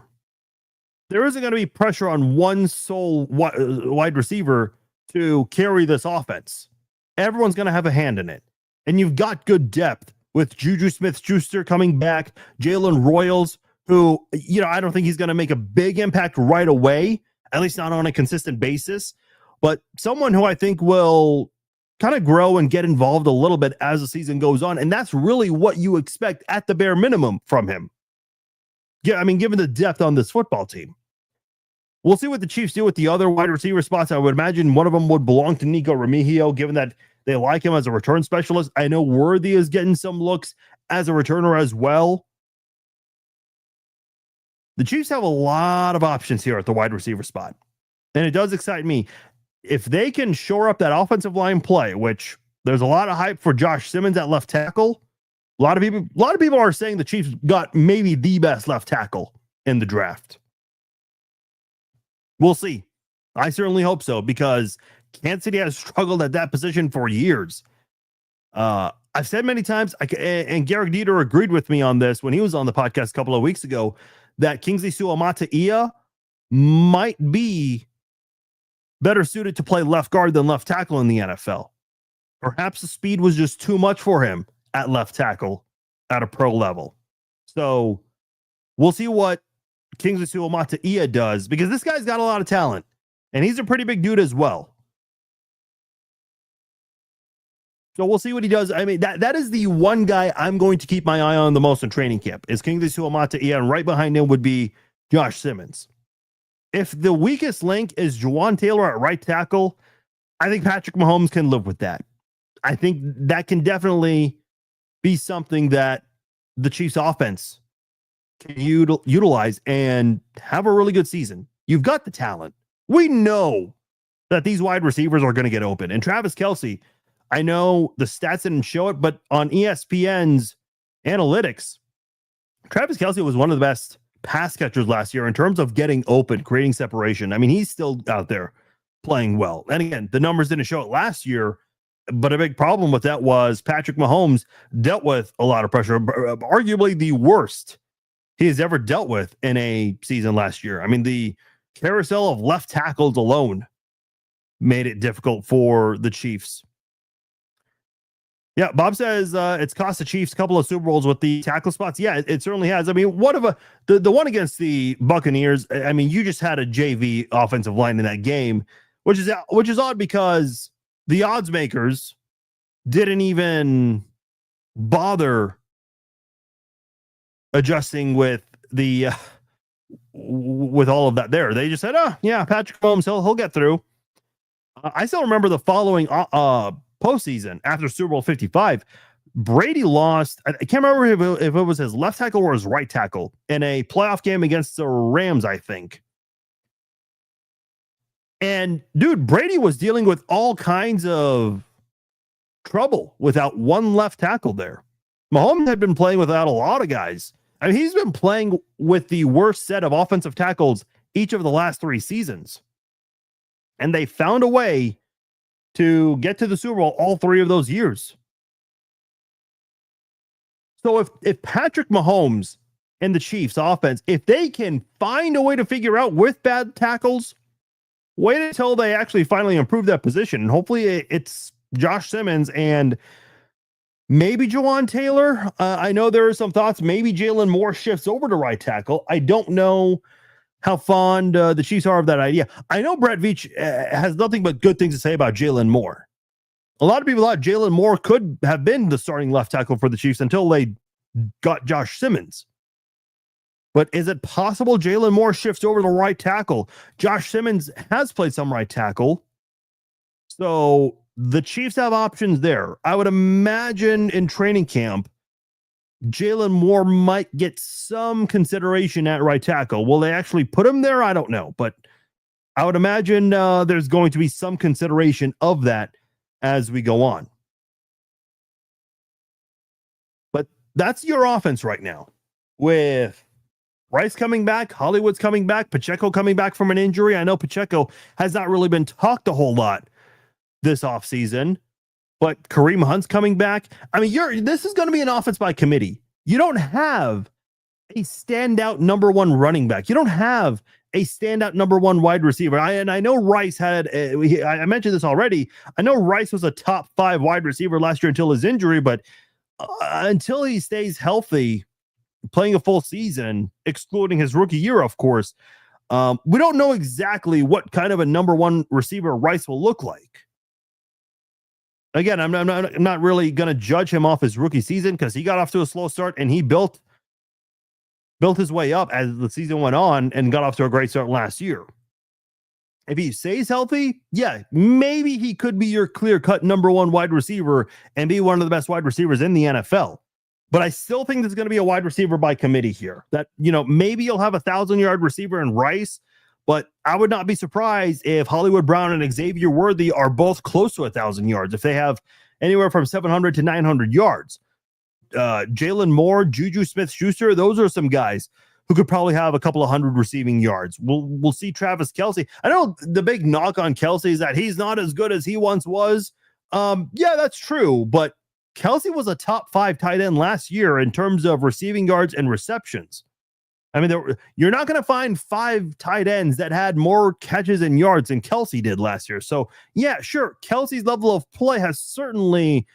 there isn't going to be pressure on one sole wide receiver to carry this offense. Everyone's going to have a hand in it. And you've got good depth with Juju Smith-Schuster coming back, Jalen Royals, who, you know, I don't think he's going to make a big impact right away, at least not on a consistent basis, but someone who I think will kind of grow and get involved a little bit as the season goes on. And that's really what you expect at the bare minimum from him. Yeah, I mean, given the depth on this football team. We'll see what the Chiefs do with the other wide receiver spots. I would imagine one of them would belong to Nico Remigio, given that they like him as a return specialist. I know Worthy is getting some looks as a returner as well. The Chiefs have a lot of options here at the wide receiver spot. And it does excite me. If they can shore up that offensive line play, which there's a lot of hype for Josh Simmons at left tackle. A lot of people are saying the Chiefs got maybe the best left tackle in the draft. We'll see. I certainly hope so, because Kansas City has struggled at that position for years. I've said many times, and Garrick Dieter agreed with me on this when he was on the podcast a couple of weeks ago, that Kingsley Suamataia might be better suited to play left guard than left tackle in the NFL. Perhaps the speed was just too much for him at left tackle at a pro level. So we'll see what Kingsley Suamataia does, because this guy's got a lot of talent and he's a pretty big dude as well. So we'll see what he does. I mean, that is the one guy I'm going to keep my eye on the most in training camp, is Kingsley Suamataia, and right behind him would be Josh Simmons. If the weakest link is Juwan Taylor at right tackle, I think Patrick Mahomes can live with that. I think that can definitely be something that the Chiefs offense can utilize and have a really good season. You've got the talent. We know that these wide receivers are going to get open. And Travis Kelce, I know the stats didn't show it, but on ESPN's analytics, Travis Kelce was one of the best pass catchers last year in terms of getting open, creating separation. I mean, he's still out there playing well. And again, the numbers didn't show it last year, but a big problem with that was Patrick Mahomes dealt with a lot of pressure, arguably the worst he has ever dealt with in a season last year. I mean, the carousel of left tackles alone made it difficult for the Chiefs. Yeah, Bob says it's cost the Chiefs a couple of Super Bowls with the tackle spots. Yeah, it certainly has. I mean, the one against the Buccaneers, I mean, you just had a JV offensive line in that game, which is odd because the odds makers didn't even bother adjusting with the with all of that there. They just said, "Oh, yeah, Patrick Mahomes, he'll get through." I still remember the following postseason after Super Bowl 55. Brady lost. I can't remember if it was his left tackle or his right tackle in a playoff game against the Rams, I think. And dude, Brady was dealing with all kinds of trouble without one left tackle there. Mahomes had been playing without a lot of guys. I mean, he's been playing with the worst set of offensive tackles each of the last 3 seasons. And they found a way to get to the Super Bowl all 3 of those years. So if Patrick Mahomes and the Chiefs offense, if they can find a way to figure out with bad tackles, wait until they actually finally improve that position. And hopefully it's Josh Simmons and maybe Juwan Taylor. I know there are some thoughts. Maybe Jalen Moore shifts over to right tackle. I don't know how fond the Chiefs are of that idea. I know Brett Veach has nothing but good things to say about Jalen Moore. A lot of people thought Jalen Moore could have been the starting left tackle for the Chiefs until they got Josh Simmons. But is it possible Jalen Moore shifts over to right tackle? Josh Simmons has played some right tackle. So the Chiefs have options there. I would imagine in training camp, Jalen Moore might get some consideration at right tackle. Will they actually put him there? I don't know. But I would imagine there's going to be some consideration of that as we go on. But that's your offense right now. With Rice coming back, Hollywood's coming back, Pacheco coming back from an injury. I know Pacheco has not really been talked a whole lot this offseason, but Kareem Hunt's coming back. I mean, this is going to be an offense by committee. You don't have a standout number one running back. You don't have a standout number one wide receiver. I know Rice had, I mentioned this already. I know Rice was a top 5 wide receiver last year until his injury, but until he stays healthy, playing a full season, excluding his rookie year, of course, we don't know exactly what kind of a number one receiver Rice will look like. Again, I'm not really going to judge him off his rookie season because he got off to a slow start and he built his way up as the season went on and got off to a great start last year. If he stays healthy, yeah, maybe he could be your clear-cut number one wide receiver and be one of the best wide receivers in the NFL. But I still think there's going to be a wide receiver by committee here. That, maybe you'll have a 1,000-yard receiver in Rice, but I would not be surprised if Hollywood Brown and Xavier Worthy are both close to 1,000 yards, if they have anywhere from 700 to 900 yards. Jalen Moore, Juju Smith-Schuster, those are some guys who could probably have a couple of hundred receiving yards. We'll see Travis Kelce. I know the big knock on Kelce is that he's not as good as he once was. Yeah, that's true, but Kelce was a top 5 tight end last year in terms of receiving yards and receptions. I mean, you're not going to find 5 tight ends that had more catches and yards than Kelce did last year. So, yeah, sure, Kelce's level of play has certainly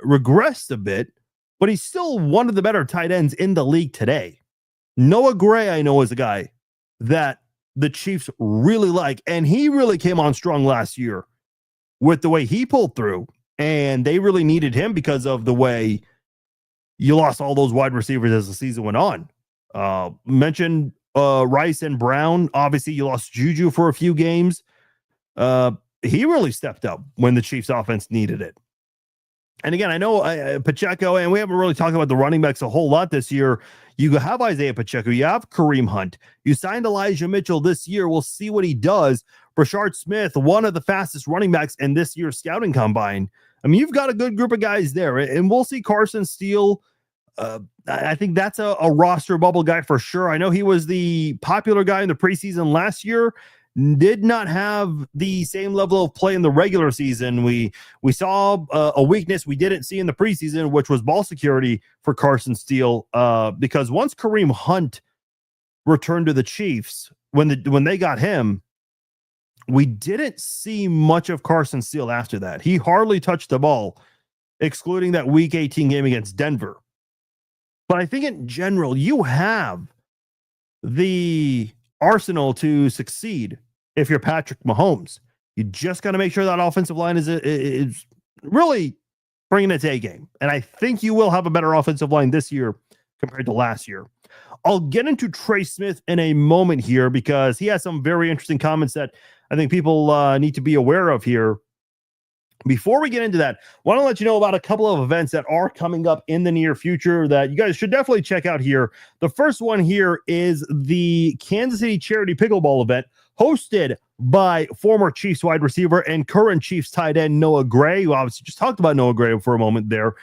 regressed a bit, but he's still one of the better tight ends in the league today. Noah Gray, I know, is a guy that the Chiefs really like, and he really came on strong last year with the way he pulled through. And they really needed him because of the way you lost all those wide receivers as the season went on. Mentioned Rice and Brown. Obviously, you lost Juju for a few games. He really stepped up when the Chiefs offense needed it. And again, I know Pacheco, and we haven't really talked about the running backs a whole lot this year. You have Isaiah Pacheco. You have Kareem Hunt. You signed Elijah Mitchell this year. We'll see what he does. Rashee Smith, one of the fastest running backs in this year's scouting combine. I mean, you've got a good group of guys there, and we'll see Carson Steele. I think that's a roster bubble guy for sure. I know he was the popular guy in the preseason last year. Did not have the same level of play in the regular season. We saw a weakness we didn't see in the preseason, which was ball security for Carson Steele. Because once Kareem Hunt returned to the Chiefs, when they got him, we didn't see much of Carson Steele after that. He hardly touched the ball, excluding that Week 18 game against Denver. But I think in general, you have the arsenal to succeed if you're Patrick Mahomes. You just got to make sure that offensive line is really bringing its A game. And I think you will have a better offensive line this year compared to last year. I'll get into Trey Smith in a moment here because he has some very interesting comments that I think people need to be aware of here. Before we get into that, I want to let you know about a couple of events that are coming up in the near future that you guys should definitely check out here. The first one here is the Kansas City Charity Pickleball event hosted by former Chiefs wide receiver and current Chiefs tight end Noah Gray, who obviously just talked about Noah Gray for a moment there.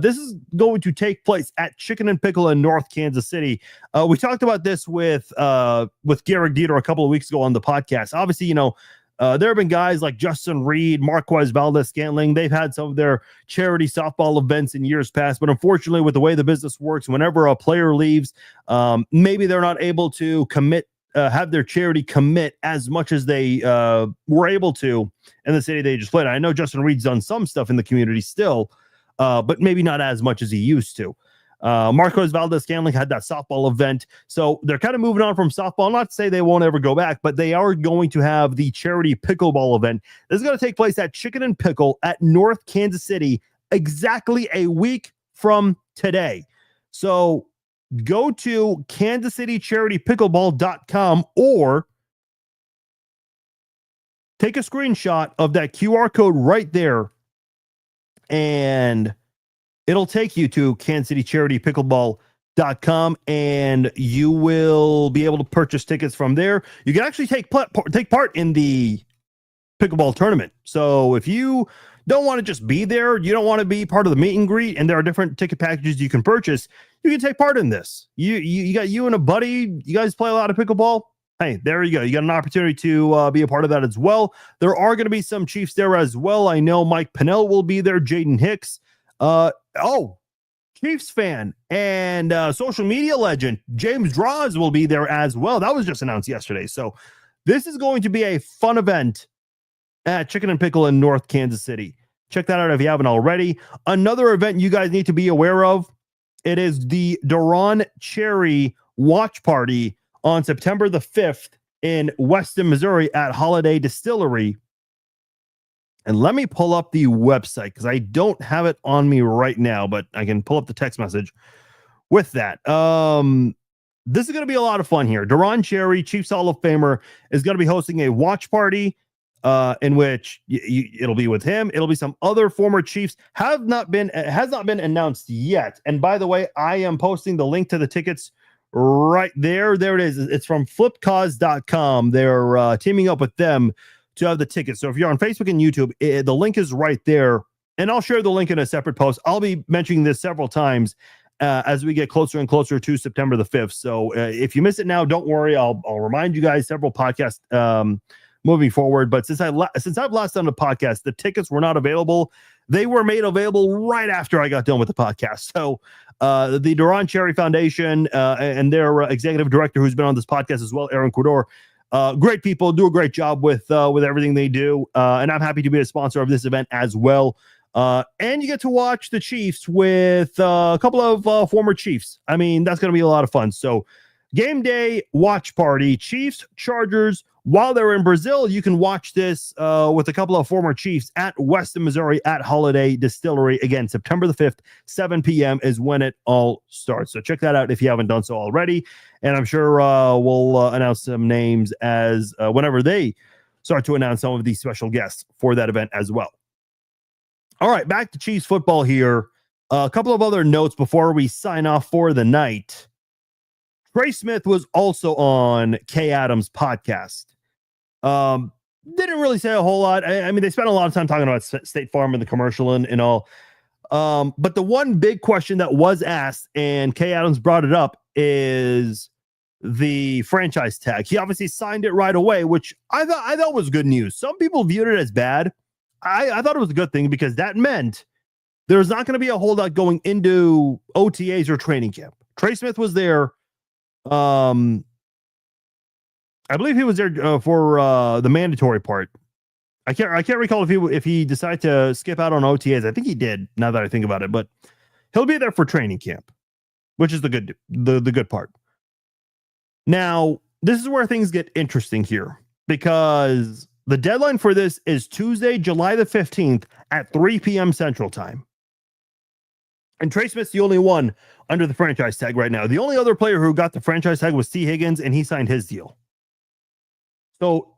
This is going to take place at Chicken and Pickle in North Kansas City. We talked about this with Garrett Dieter a couple of weeks ago on the podcast. Obviously, there have been guys like Justin Reed, Marquez Valdez-Scantling. They've had some of their charity softball events in years past, but unfortunately, with the way the business works, whenever a player leaves, maybe they're not able to have their charity commit as much as they were able to in the city they just played. I know Justin Reed's done some stuff in the community still, but maybe not as much as he used to. Marquez Valdez-Scantling had that softball event. So they're kind of moving on from softball. Not to say they won't ever go back, but they are going to have the charity pickleball event. This is going to take place at Chicken and Pickle at North Kansas City exactly a week from today. So go to kansascitycharitypickleball.com or take a screenshot of that QR code right there, and it'll take you to kansascitycharitypickleball.com, and you will be able to purchase tickets from there. You can actually take part in the pickleball tournament. So if you don't want to just be there, you don't want to be part of the meet and greet, and there are different ticket packages you can purchase, you can take part in this. You got you and a buddy, you guys play a lot of pickleball. Hey, there you go. You got an opportunity to be a part of that as well. There are going to be some Chiefs there as well. I know Mike Pennell will be there, Jaden Hicks. Chiefs fan and social media legend James Draws will be there as well. That was just announced yesterday. So this is going to be a fun event at Chicken and Pickle in North Kansas City. Check that out if you haven't already. Another event you guys need to be aware of, it is the Duran Cherry Watch Party on September the 5th in Weston, Missouri at Holiday Distillery. And let me pull up the website because I don't have it on me right now, but I can pull up the text message with that. This is going to be a lot of fun here. Duran Cherry, Chiefs Hall of Famer, is going to be hosting a watch party in which it'll be with him. It'll be some other former Chiefs. Has not been announced yet. And by the way, I am posting the link to the tickets right there. There it is. It's from flipcause.com. They're teaming up with them to have the tickets. So if you're on Facebook and YouTube, the link is right there. And I'll share the link in a separate post. I'll be mentioning this several times as we get closer and closer to September the 5th. So if you miss it now, don't worry. I'll remind you guys several podcasts moving forward. But since I've last done the podcast, the tickets were not available. They were made available right after I got done with the podcast. So the Duran Cherry Foundation and their executive director, who's been on this podcast as well, Aaron Cordor, great people, do a great job with everything they do. And I'm happy to be a sponsor of this event as well. And you get to watch the Chiefs with a couple of former Chiefs. I mean, that's going to be a lot of fun. So game day watch party, Chiefs, Chargers. While they're in Brazil, you can watch this with a couple of former Chiefs at Weston, Missouri at Holiday Distillery. Again, September the 5th, 7 p.m. is when it all starts. So check that out if you haven't done so already. And I'm sure we'll announce some names as whenever they start to announce some of these special guests for that event as well. All right, back to Chiefs football here. A couple of other notes before we sign off for the night. Trey Smith was also on Kay Adams' podcast. Didn't really say a whole lot. I mean, they spent a lot of time talking about State Farm and the commercial and all. But the one big question that was asked, and Kay Adams brought it up, is the franchise tag. He obviously signed it right away, which I thought was good news. Some people viewed it as bad. I thought it was a good thing because that meant there's not going to be a holdout going into OTAs or training camp. Trey Smith was there. I believe he was there for the mandatory part. I can't recall if he decided to skip out on OTAs. I think he did. Now that I think about it, but he'll be there for training camp, which is the good part. Now, this is where things get interesting here because the deadline for this is Tuesday, July the 15th at 3 p.m. Central Time. And Trey Smith's the only one under the franchise tag right now. The only other player who got the franchise tag was T. Higgins, and he signed his deal. So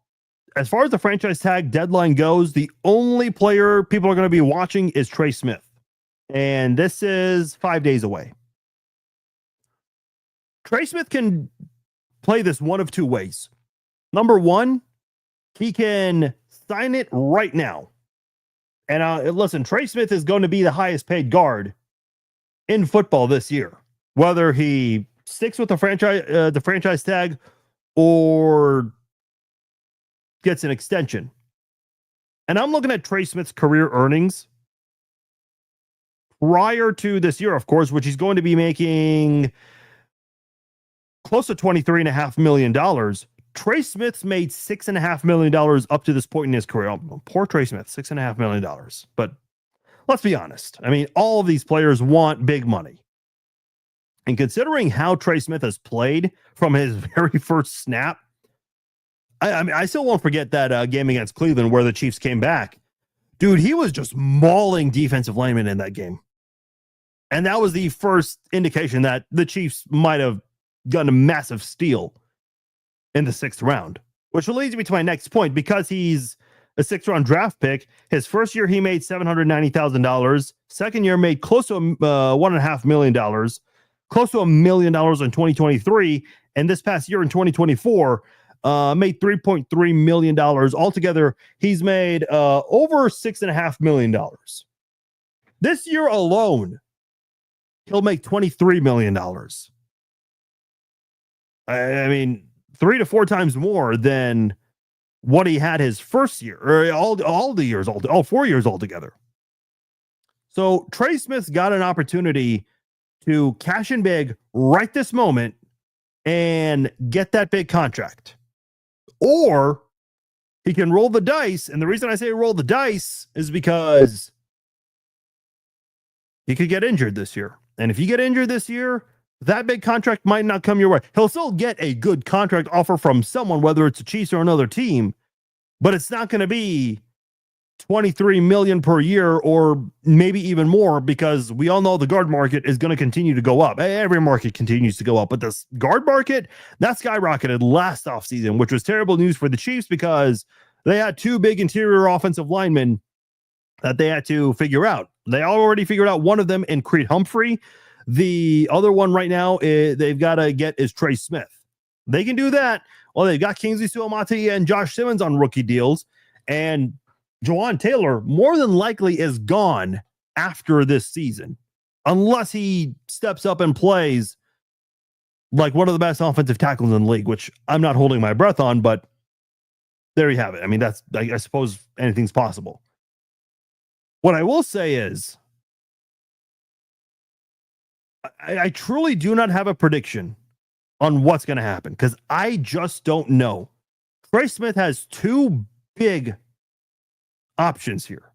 as far as the franchise tag deadline goes, the only player people are going to be watching is Trey Smith. And this is 5 days away. Trey Smith can play this one of two ways. Number one, he can sign it right now. And listen, Trey Smith is going to be the highest paid guard in football this year. Whether he sticks with the franchise tag or gets an extension. And I'm looking at Trey Smith's career earnings prior to this year, of course, which he's going to be making close to $23.5 million. Trey Smith's made $6.5 million up to this point in his career. Oh, poor Trey Smith, $6.5 million. But let's be honest. I mean, all of these players want big money. And considering how Trey Smith has played from his very first snap, I mean, I still won't forget that game against Cleveland where the Chiefs came back. Dude, he was just mauling defensive linemen in that game. And that was the first indication that the Chiefs might have gotten a massive steal in the 6th round, which leads me to my next point. Because he's a 6th round draft pick, his first year he made $790,000. Second year made close to $1.5 million, close to $1 million in 2023. And this past year in 2024, made $3.3 million. Altogether, he's made over $6.5 million. This year alone, he'll make $23 million. I mean, 3 to 4 times more than what he had his first year, or all 4 years altogether. So Trey Smith got an opportunity to cash in big right this moment and get that big contract. Or he can roll the dice. And the reason I say roll the dice is because he could get injured this year. And if you get injured this year, that big contract might not come your way. He'll still get a good contract offer from someone, whether it's the Chiefs or another team, but it's not going to be $23 million per year or maybe even more, because we all know the guard market is going to continue to go up. Every market continues to go up, but this guard market, that skyrocketed last offseason, which was terrible news for the Chiefs because they had 2 big interior offensive linemen that they had to figure out. They already figured out one of them in Creed Humphrey. The other one right now they've got to get is Trey Smith. They can do that. Well, they've got Kingsley Suamataia and Josh Simmons on rookie deals, and Jawan Taylor more than likely is gone after this season, unless he steps up and plays like one of the best offensive tackles in the league, which I'm not holding my breath on, but there you have it. I mean, I suppose anything's possible. What I will say is, I truly do not have a prediction on what's going to happen because I just don't know. Trey Smith has 2 big options here.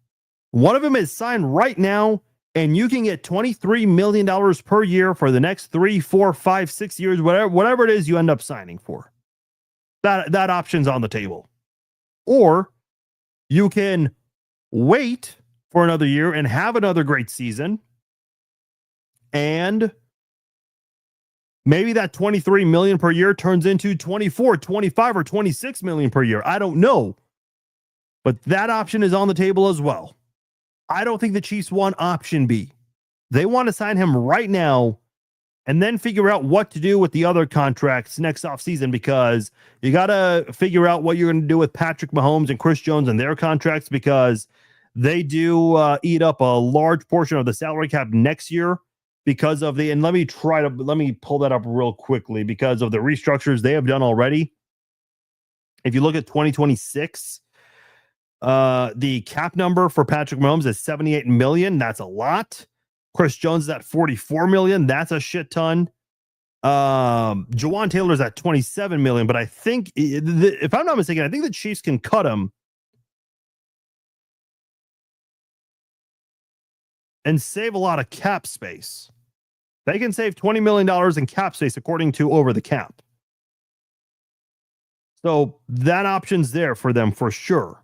One of them is signed right now, and you can get $23 million per year for the next 3, 4, 5, 6 years, whatever it is you end up signing for. That option's on the table. Or you can wait for another year and have another great season, and maybe that $23 million per year turns into 24, 25, or 26 million per year. I don't know. But that option is on the table as well. I don't think the Chiefs want option B. They want to sign him right now and then figure out what to do with the other contracts next offseason, because you got to figure out what you're going to do with Patrick Mahomes and Chris Jones and their contracts, because they do eat up a large portion of the salary cap next year because of the, and let me pull that up real quickly, because of the restructures they have done already. If you look at 2026, the cap number for Patrick Mahomes is $78 million. That's a lot. Chris Jones is at $44 million. That's a shit ton. Jawan Taylor's at $27 million, but I think, if I'm not mistaken, I think the Chiefs can cut him and save a lot of cap space. They can save $20 million in cap space according to Over the Cap. So that option's there for them for sure.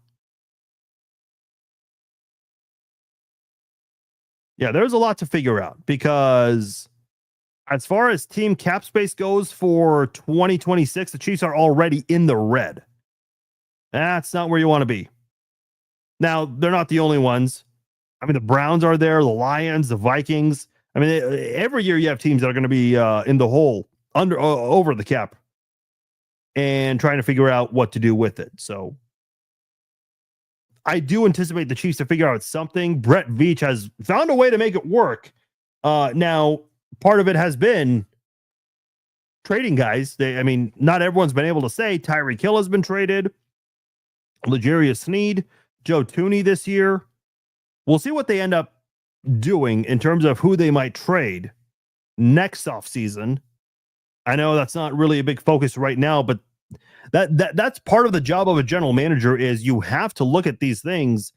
Yeah, there's a lot to figure out, because as far as team cap space goes for 2026, the Chiefs are already in the red. That's not where you want to be. Now, they're not the only ones. I mean, the Browns are there, the Lions, the Vikings. I mean, every year you have teams that are going to be in the hole, over the cap, and trying to figure out what to do with it. So I do anticipate the Chiefs to figure out something. Brett Veach has found a way to make it work. Now, part of it has been trading guys. Not everyone's been able to say. Tyreek Hill has been traded. L'Jarius Sneed, Joe Thuney this year. We'll see what they end up doing in terms of who they might trade next offseason. I know that's not really a big focus right now, but that's part of the job of a general manager, is you have to look at these things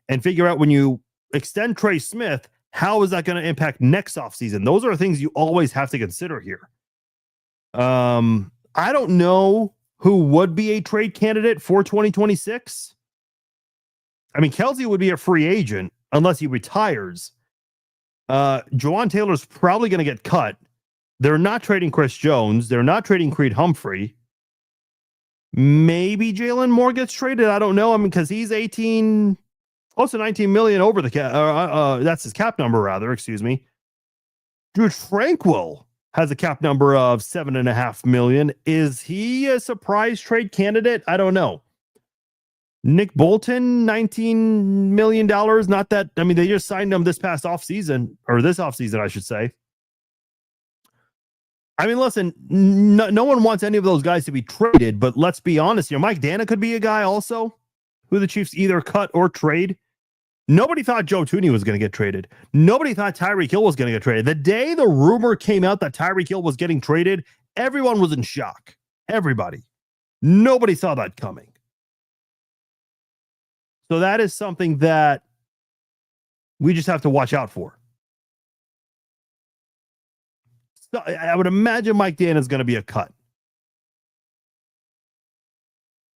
and figure out, when you extend Trey Smith, how is that going to impact next offseason? Those are things you always have to consider here. I don't know who would be a trade candidate for 2026. I mean, Kelsey would be a free agent unless he retires. Jawan Taylor's probably going to get cut. They're not trading Chris Jones. They're not trading Creed Humphrey. Maybe Jalen Moore gets traded. I don't know. I mean, because he's 18, close to 19 million over the cap. That's his cap number, rather. Excuse me. Drew Tranquil has a cap number of 7.5 million. Is he a surprise trade candidate? I don't know. Nick Bolton, $19 million. Not that, I mean, they just signed him this past offseason, or this offseason, I should say. I mean, listen, no one wants any of those guys to be traded, but let's be honest here. Mike Dana could be a guy also who the Chiefs either cut or trade. Nobody thought Joe Thuney was going to get traded. Nobody thought Tyreek Hill was going to get traded. The day the rumor came out that Tyreek Hill was getting traded, everyone was in shock. Everybody. Nobody saw that coming. So that is something that we just have to watch out for. So I would imagine Mike Dana is going to be a cut.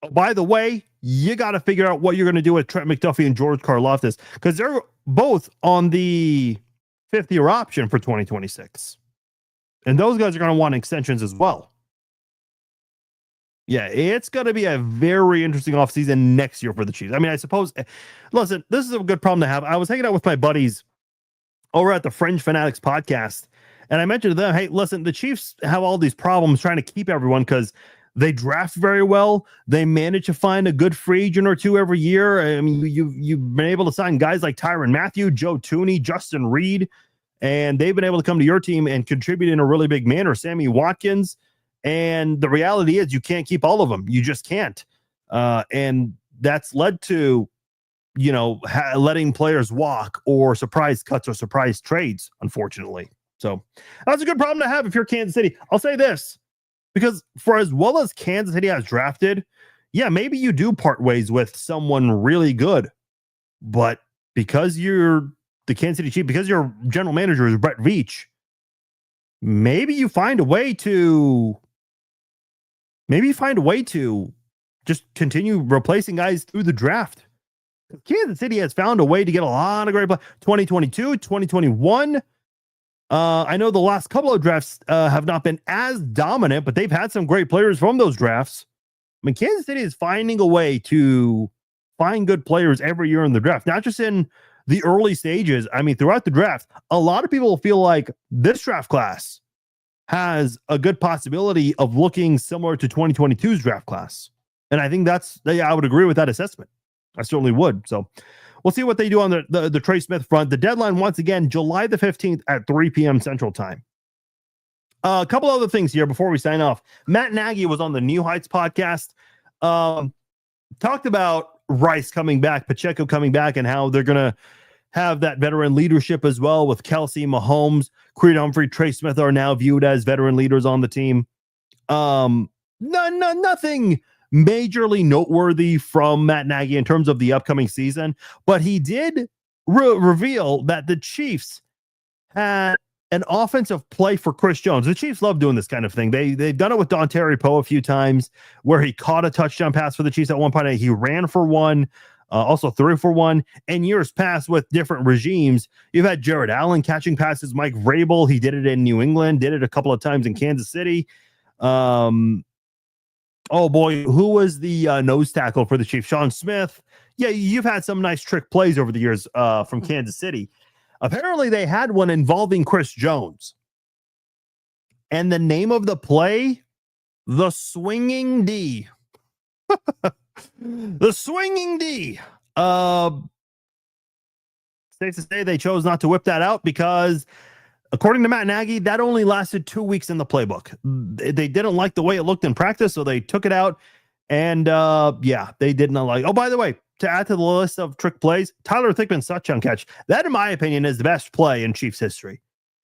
Oh, by the way, you got to figure out what you're going to do with Trent McDuffie and George Karlaftis, because they're both on the fifth-year option for 2026. And those guys are going to want extensions as well. Yeah, it's going to be a very interesting offseason next year for the Chiefs. I mean, I suppose, listen, this is a good problem to have. I was hanging out with my buddies over at the Fringe Fanatics podcast, and I mentioned to them, hey, listen, the Chiefs have all these problems trying to keep everyone because they draft very well. They manage to find a good free agent or two every year. I mean, you've been able to sign guys like Tyrann Mathieu, Joe Thuney, Justin Reed, and they've been able to come to your team and contribute in a really big manner. Sammy Watkins. And the reality is you can't keep all of them. You just can't. And that's led to, letting players walk or surprise cuts or surprise trades, unfortunately. So that's a good problem to have if you're Kansas City. I'll say this, because for as well as Kansas City has drafted, yeah, maybe you do part ways with someone really good. But because you're the Kansas City Chiefs, because your general manager is Brett Veach, maybe you find a way to just continue replacing guys through the draft. Kansas City has found a way to get a lot of great players. 2022, 2021. I know the last couple of drafts have not been as dominant, but they've had some great players from those drafts. I mean, Kansas City is finding a way to find good players every year in the draft, not just in the early stages. I mean, throughout the draft, a lot of people feel like this draft class has a good possibility of looking similar to 2022's draft class. And I think I would agree with that assessment. I certainly would. So we'll see what they do on the Trey Smith front. The deadline, once again, July the 15th at 3 p.m. Central Time. A couple other things here before we sign off. Matt Nagy was on the New Heights podcast. Talked about Rice coming back, Pacheco coming back, and how they're going to have that veteran leadership as well with Kelsey, Mahomes, Creed Humphrey, Trey Smith are now viewed as veteran leaders on the team. Nothing majorly noteworthy from Matt Nagy in terms of the upcoming season, but he did reveal that the Chiefs had an offensive play for Chris Jones. The Chiefs love doing this kind of thing. They've done it with Dontari Poe a few times where he caught a touchdown pass for the Chiefs at one point. He ran for one. Also threw for one. In years past with different regimes, you've had Jared Allen catching passes, Mike Vrabel. He did it in New England, did it a couple of times in Kansas City. Oh boy, who was the nose tackle for the Chiefs? Sean Smith. Yeah, you've had some nice trick plays over the years from Kansas City. Apparently they had one involving Chris Jones. And the name of the play, the Swinging D. The Swinging D. Safe to say they chose not to whip that out because, according to Matt Nagy, that only lasted 2 weeks in the playbook. They didn't like the way it looked in practice, so they took it out. And they did not like. Oh, by the way, to add to the list of trick plays, Tyler Thickman's touchdown catch. That, in my opinion, is the best play in Chiefs history.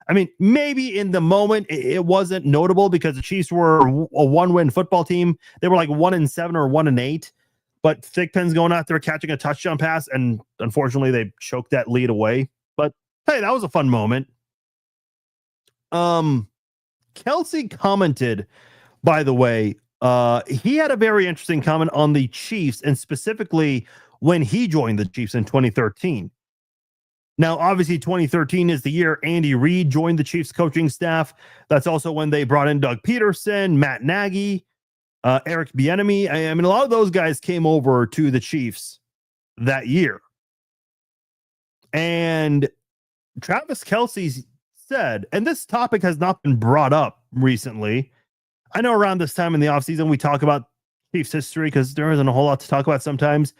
I mean, maybe in the moment it wasn't notable because the Chiefs were a one-win football team. They were like 1-7 or 1-8. But Thigpen's going out there catching a touchdown pass, and unfortunately they choked that lead away. But hey, that was a fun moment. Kelsey commented, by the way, he had a very interesting comment on the Chiefs, and specifically when he joined the Chiefs in 2013. Now, obviously, 2013 is the year Andy Reid joined the Chiefs coaching staff. That's also when they brought in Doug Peterson, Matt Nagy, Eric Bieniemy. I mean, a lot of those guys came over to the Chiefs that year. And Travis Kelce said, and this topic has not been brought up recently. I know around this time in the offseason, we talk about Chiefs history because there isn't a whole lot to talk about sometimes.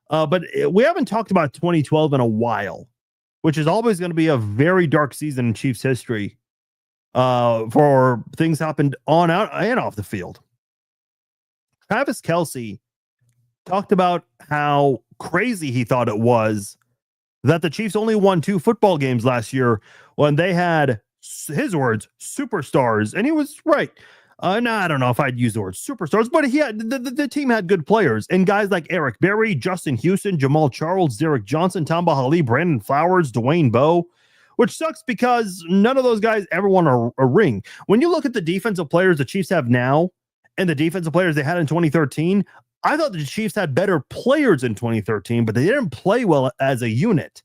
But we haven't talked about 2012 in a while, which is always going to be a very dark season in Chiefs history for things happened on, out, and off the field. Travis Kelce talked about how crazy he thought it was that the Chiefs only won 2 football games last year when they had, his words, superstars. And he was right. No, I don't know if I'd use the word superstars, but he had the team had good players and guys like Eric Berry, Justin Houston, Jamal Charles, Derek Johnson, Tamba Hali, Brandon Flowers, Dwayne Bowe, which sucks because none of those guys ever won a ring. When you look at the defensive players the Chiefs have now and the defensive players they had in 2013, I thought the Chiefs had better players in 2013, but they didn't play well as a unit,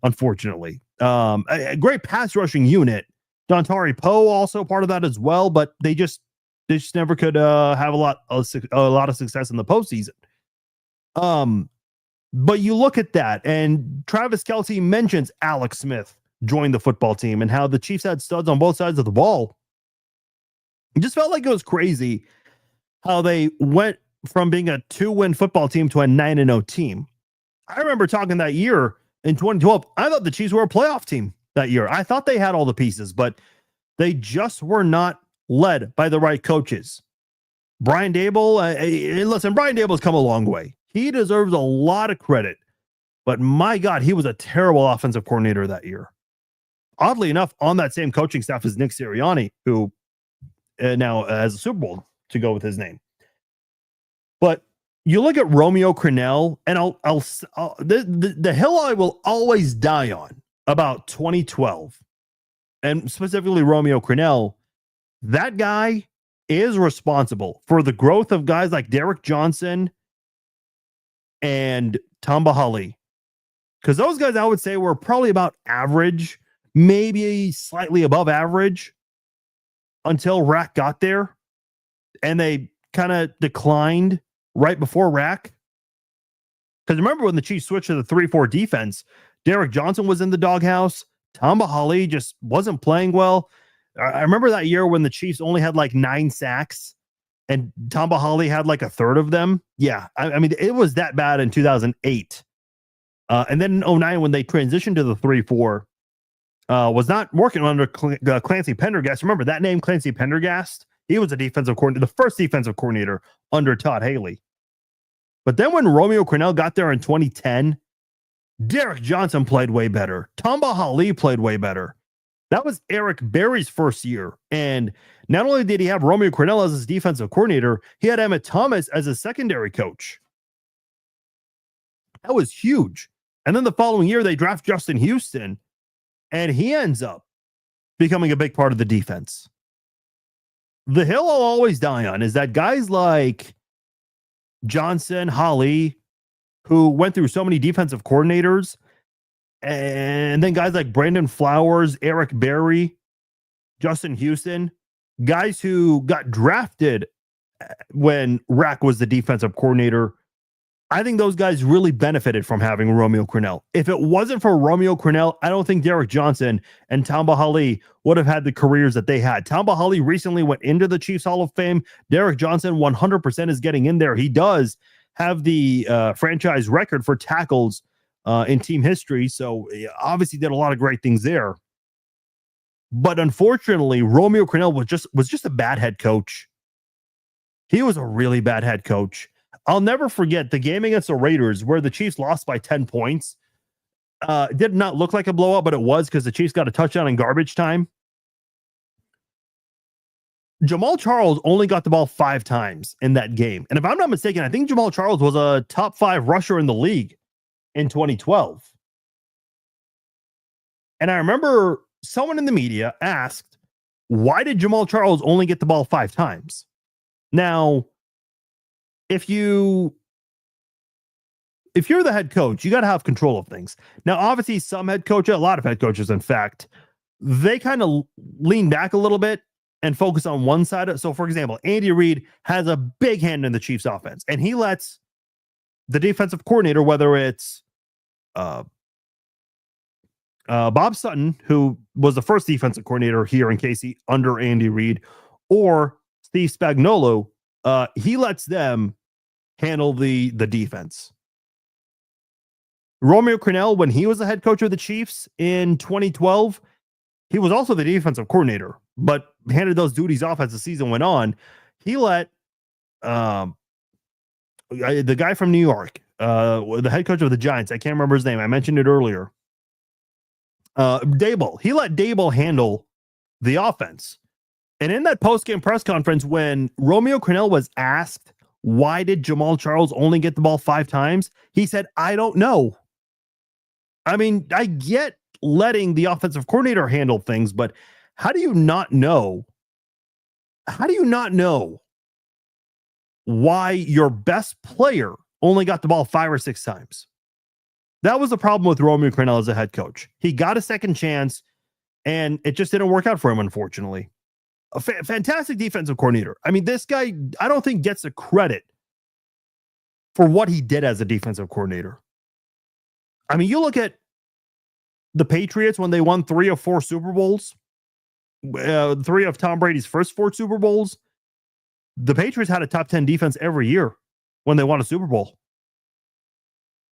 unfortunately. A great pass rushing unit. Dontari Poe also part of that as well, but they just never could have a lot of success in the postseason. But you look at that, and Travis Kelce mentions Alex Smith joined the football team and how the Chiefs had studs on both sides of the ball. It just felt like it was crazy how they went from being a 2-win football team to a 9-0 team. I remember talking that year in 2012. I thought the Chiefs were a playoff team that year. I thought they had all the pieces, but they just were not led by the right coaches. Brian Daboll, listen, Brian Daboll's come a long way. He deserves a lot of credit, but my God, he was a terrible offensive coordinator that year. Oddly enough, on that same coaching staff is Nick Sirianni, who now has a Super Bowl to go with his name. But you look at Romeo Crennel, and the hill I will always die on about 2012, and specifically Romeo Crennel, that guy is responsible for the growth of guys like Derek Johnson and Tamba Hali. Because those guys, I would say, were probably about average, maybe slightly above average until Rack got there. And they kind of declined right before Rack. Because remember when the Chiefs switched to the 3-4 defense, Derek Johnson was in the doghouse. Tamba Hali just wasn't playing well. I remember that year when the Chiefs only had like 9 sacks and Tamba Hali had like a third of them. Yeah, I mean, it was that bad in 2008. And then in 2009, when they transitioned to the 3-4, was not working under Clancy Pendergast. Remember that name, Clancy Pendergast? He was a defensive coordinator, the first defensive coordinator under Todd Haley. But then when Romeo Crennel got there in 2010, Derek Johnson played way better. Tamba Hali played way better. That was Eric Berry's first year. And not only did he have Romeo Crennel as his defensive coordinator, he had Emmett Thomas as his secondary coach. That was huge. And then the following year, they draft Justin Houston, and he ends up becoming a big part of the defense. The hill I'll always die on is that guys like Johnson, Hali, who went through so many defensive coordinators, and then guys like Brandon Flowers, Eric Berry, Justin Houston, guys who got drafted when Rack was the defensive coordinator. I think those guys really benefited from having Romeo Crennel. If it wasn't for Romeo Crennel, I don't think Derek Johnson and Tamba Hali would have had the careers that they had. Tamba Hali recently went into the Chiefs Hall of Fame. Derek Johnson 100% is getting in there. He does have the franchise record for tackles in team history. So obviously did a lot of great things there. But unfortunately, Romeo Crennel was just a bad head coach. He was a really bad head coach. I'll never forget the game against the Raiders where the Chiefs lost by 10 points. It did not look like a blowout, but it was because the Chiefs got a touchdown in garbage time. Jamal Charles only got the ball 5 times in that game. And if I'm not mistaken, I think Jamal Charles was a top 5 rusher in the league in 2012. And I remember someone in the media asked, why did Jamal Charles only get the ball 5 times? Now, if you if you're the head coach, you got to have control of things. Now, obviously, some head coaches, a lot of head coaches, in fact, they kind of lean back a little bit and focus on one side. So, for example, Andy Reid has a big hand in the Chiefs offense, and he lets the defensive coordinator, whether it's Bob Sutton, who was the first defensive coordinator here in KC under Andy Reid, or Steve Spagnuolo, he lets them handle the defense. Romeo Crennel, when he was the head coach of the Chiefs in 2012, he was also the defensive coordinator, but handed those duties off as the season went on. He let the guy from New York, the head coach of the Giants, I can't remember his name, I mentioned it earlier, Dable. He let Dable handle the offense. And in that post-game press conference, when Romeo Crennel was asked, why did Jamal Charles only get the ball 5 times? He said, I don't know. I mean, I get letting the offensive coordinator handle things, but how do you not know? How do you not know why your best player only got the ball 5 or 6 times? That was the problem with Romeo Crennel as a head coach. He got a second chance, and it just didn't work out for him, unfortunately. A fantastic defensive coordinator. I mean, this guy, I don't think gets the credit for what he did as a defensive coordinator. I mean, you look at the Patriots when they won 3 of 4 Super Bowls, 3 of Tom Brady's first 4 Super Bowls. The Patriots had a top 10 defense every year when they won a Super Bowl.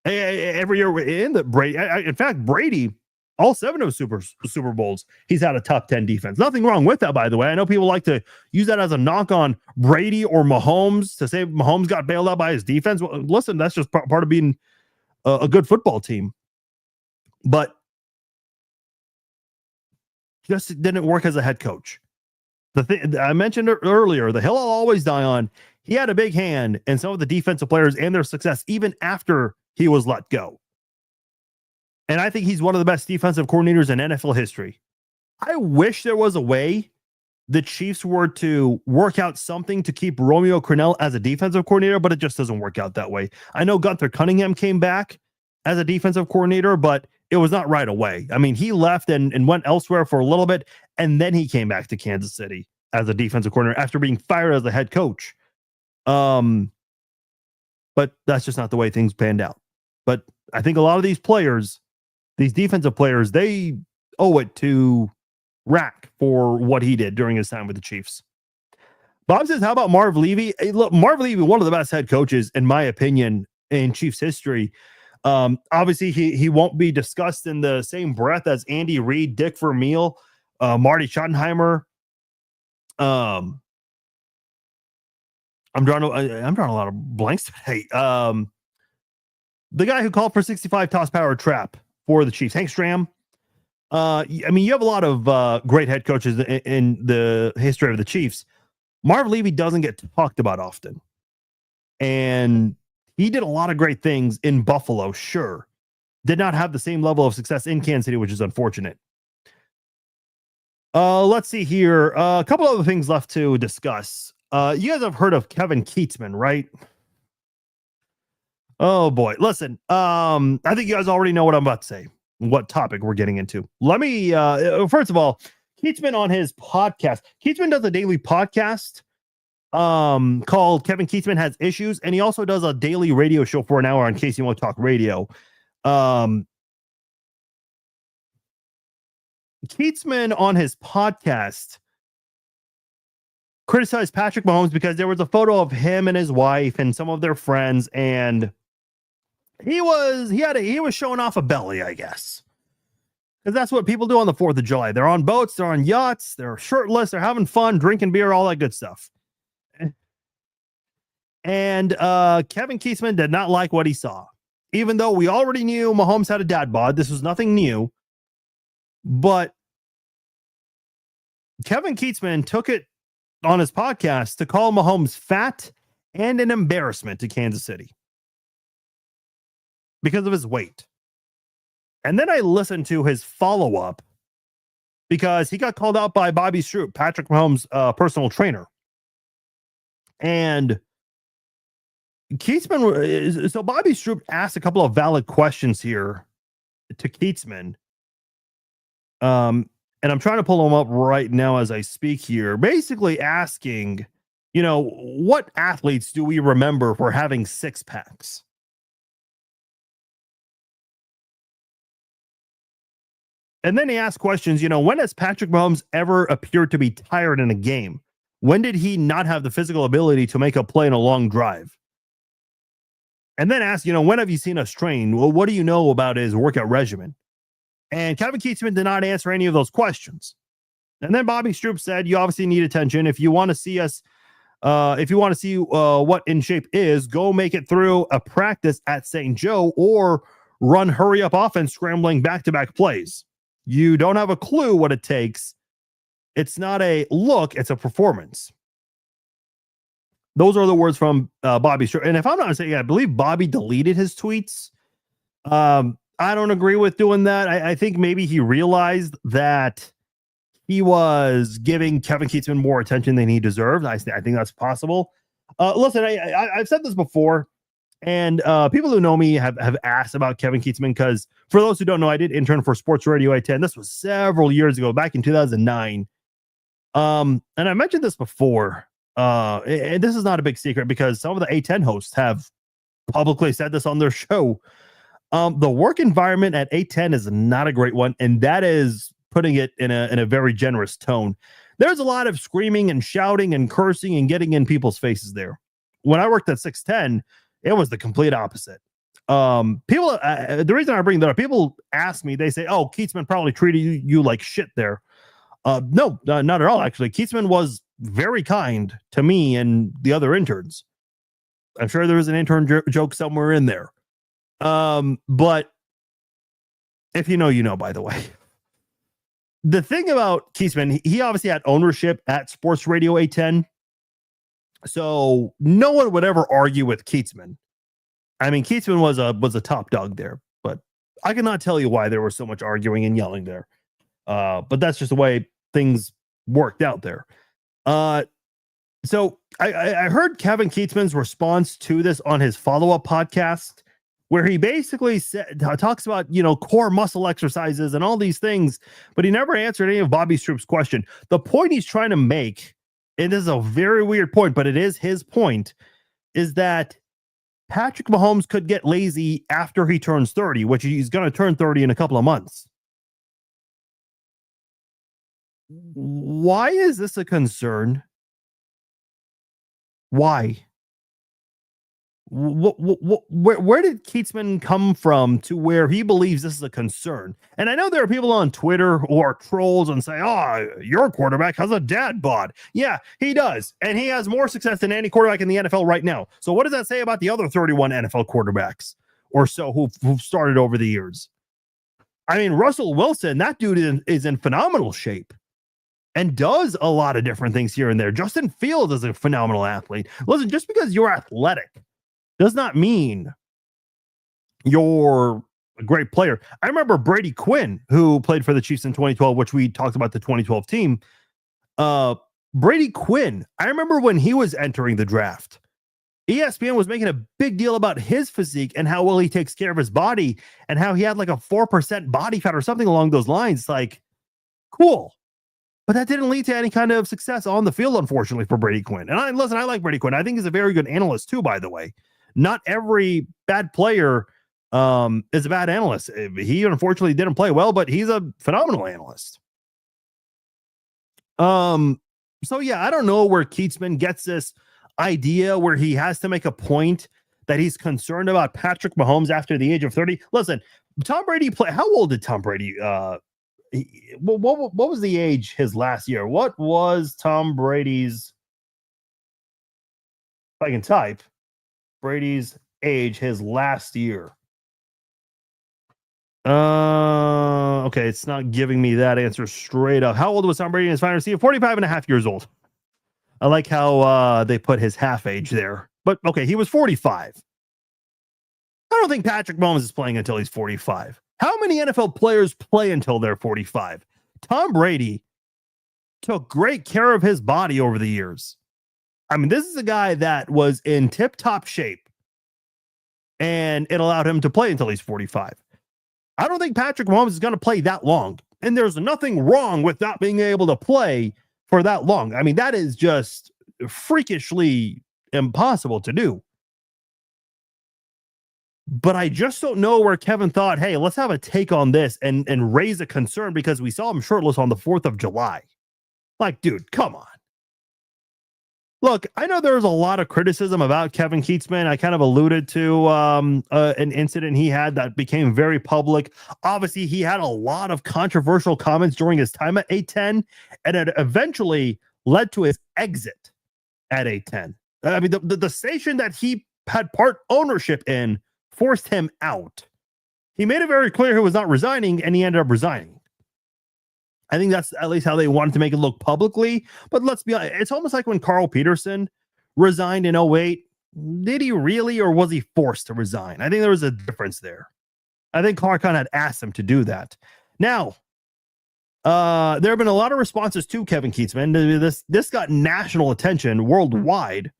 Every year in the Brady, in fact, Brady, all 7 of Super Bowls, he's had a top 10 defense. Nothing wrong with that, by the way. I know people like to use that as a knock on Brady or Mahomes to say Mahomes got bailed out by his defense. Well, listen, that's just part of being a good football team. But just didn't work as a head coach. The thing I mentioned earlier, the hill I'll always die on, he had a big hand in some of the defensive players and their success, even after he was let go. And I think he's one of the best defensive coordinators in NFL history. I wish there was a way the Chiefs were to work out something to keep Romeo Crennel as a defensive coordinator, but it just doesn't work out that way. I know Gunther Cunningham came back as a defensive coordinator, but it was not right away. I mean, he left and went elsewhere for a little bit, and then he came back to Kansas City as a defensive coordinator after being fired as the head coach. But that's just not the way things panned out. But I think a lot of these players, these defensive players, they owe it to Rack for what he did during his time with the Chiefs. Bob says, how about Marv Levy? Hey, look, Marv Levy, one of the best head coaches, in my opinion, in Chiefs history. Obviously, he won't be discussed in the same breath as Andy Reid, Dick Vermeil, Marty Schottenheimer. I'm drawing a lot of blanks today. The guy who called for 65 toss power trap for the Chiefs, Hank Stram. I mean, you have a lot of great head coaches in the history of the Chiefs. Marv Levy doesn't get talked about often. And he did a lot of great things in Buffalo, sure. Did not have the same level of success in Kansas City, which is unfortunate. Let's see here. A couple other things left to discuss. You guys have heard of Kevin Keatsman, right? Oh boy. Listen, I think you guys already know what I'm about to say, what topic we're getting into. Let me, first of all, Keatsman on his podcast. Keatsman does a daily podcast called Kevin Keatsman Has Issues, and he also does a daily radio show for an hour on KCMO Talk Radio. Keatsman on his podcast criticized Patrick Mahomes because there was a photo of him and his wife and some of their friends, and he was showing off a belly, I guess, because that's what people do on the 4th of July. They're on boats, they're on yachts, they're shirtless, they're having fun, drinking beer, all that good stuff. And Kevin Keatsman did not like what he saw, even though we already knew Mahomes had a dad bod. This was nothing new. But Kevin Keatsman took it on his podcast to call Mahomes fat and an embarrassment to Kansas City because of his weight. And then I listened to his follow-up because he got called out by Bobby Stroup, Patrick Mahomes' personal trainer. And Keatsman, so Bobby Stroop asked a couple of valid questions here to Keatsman. And I'm trying to pull them up right now as I speak here, basically asking, what athletes do we remember for having six packs? And then he asked questions, when has Patrick Mahomes ever appeared to be tired in a game? When did he not have the physical ability to make a play in a long drive? And then asked, when have you seen us train? Well, what do you know about his workout regimen? And Kevin Keatsman did not answer any of those questions. And then Bobby Stroop said, you obviously need attention. If you want to see us, if you want to see what In Shape is, go make it through a practice at St. Joe or run hurry up offense scrambling back-to-back plays. You don't have a clue what it takes. It's not a look, it's a performance. Those are the words from Bobby Stroop. And if I'm not mistaken, I believe Bobby deleted his tweets. I don't agree with doing that. I think maybe he realized that he was giving Kevin Keatsman more attention than he deserved. I think that's possible. Listen, I've said this before, and people who know me have asked about Kevin Keatsman because, for those who don't know, I did intern for Sports Radio 810. This was several years ago, back in 2009. And I mentioned this before, and this is not a big secret because some of the 810 hosts have publicly said this on their show. The work environment at 810 is not a great one, and that is putting it in a very generous tone. There's a lot of screaming and shouting and cursing and getting in people's faces there. When I worked at 610, it was the complete opposite. People, the reason I bring that up, people ask me, they say, "Oh, Keatsman probably treated you like shit there." No, not at all. Actually, Keatsman was very kind to me and the other interns. I'm sure there was an intern joke somewhere in there. But if you know, you know, by the way. The thing about Keatsman, he obviously had ownership at Sports Radio 810. So no one would ever argue with Keatsman. I mean, Keatsman was a top dog there, but I cannot tell you why there was so much arguing and yelling there. But that's just the way things worked out there. So I heard Kevin Keatsman's response to this on his follow-up podcast, where he basically talks about, core muscle exercises and all these things, but he never answered any of Bobby Stroop's question. The point he's trying to make, and this is a very weird point, but it is his point, is that Patrick Mahomes could get lazy after he turns 30, which he's going to turn 30 in a couple of months. Why is this a concern? Why? Where did Keatsman come from to where he believes this is a concern? And I know there are people on Twitter who are trolls and say, "Oh, your quarterback has a dad bod." Yeah, he does. And he has more success than any quarterback in the NFL right now. So what does that say about the other 31 NFL quarterbacks or so who've started over the years? I mean, Russell Wilson, that dude is in phenomenal shape and does a lot of different things here and there. Justin Fields is a phenomenal athlete. Listen, just because you're athletic does not mean you're a great player. I remember Brady Quinn, who played for the Chiefs in 2012, which we talked about the 2012 team. Brady Quinn, I remember when he was entering the draft, ESPN was making a big deal about his physique and how well he takes care of his body and how he had like a 4% body fat or something along those lines. Like, cool. But that didn't lead to any kind of success on the field, unfortunately, for Brady Quinn. And I like Brady Quinn. I think he's a very good analyst too, by the way. Not every bad player is a bad analyst. He unfortunately didn't play well, but he's a phenomenal analyst. So yeah, I don't know where Keatsman gets this idea where he has to make a point that he's concerned about Patrick Mahomes after the age of 30. Listen, Tom Brady how old did Tom Brady what was the age his last year? What was Tom Brady's, if I can type, Brady's age his last year? Okay, it's not giving me that answer straight up. How old was Tom Brady in his final season? 45 and a half years old. I like how they put his half age there. But okay, he was 45. I don't think Patrick Mahomes is playing until he's 45. How many NFL players play until they're 45? Tom Brady took great care of his body over the years. I mean, this is a guy that was in tip-top shape and it allowed him to play until he's 45. I don't think Patrick Mahomes is going to play that long. And there's nothing wrong with not being able to play for that long. I mean, that is just freakishly impossible to do. But I just don't know where Kevin thought, hey, let's have a take on this and raise a concern, because we saw him shirtless on the 4th of July. Like, dude, come on. Look, I know there's a lot of criticism about Kevin Keatsman. I kind of alluded to an incident he had that became very public. Obviously, he had a lot of controversial comments during his time at 810, and it eventually led to his exit at 810. I mean, the station that he had part ownership in forced him out. He made it very clear he was not resigning, and he ended up resigning. I think that's at least how they wanted to make it look publicly. But let's be honest, it's almost like when Carl Peterson resigned in 2008. Did he really, or was he forced to resign? I think there was a difference there. I think Clark Hunt had asked him to do that. Now, there have been a lot of responses to Kevin Keatsman. This got national attention worldwide.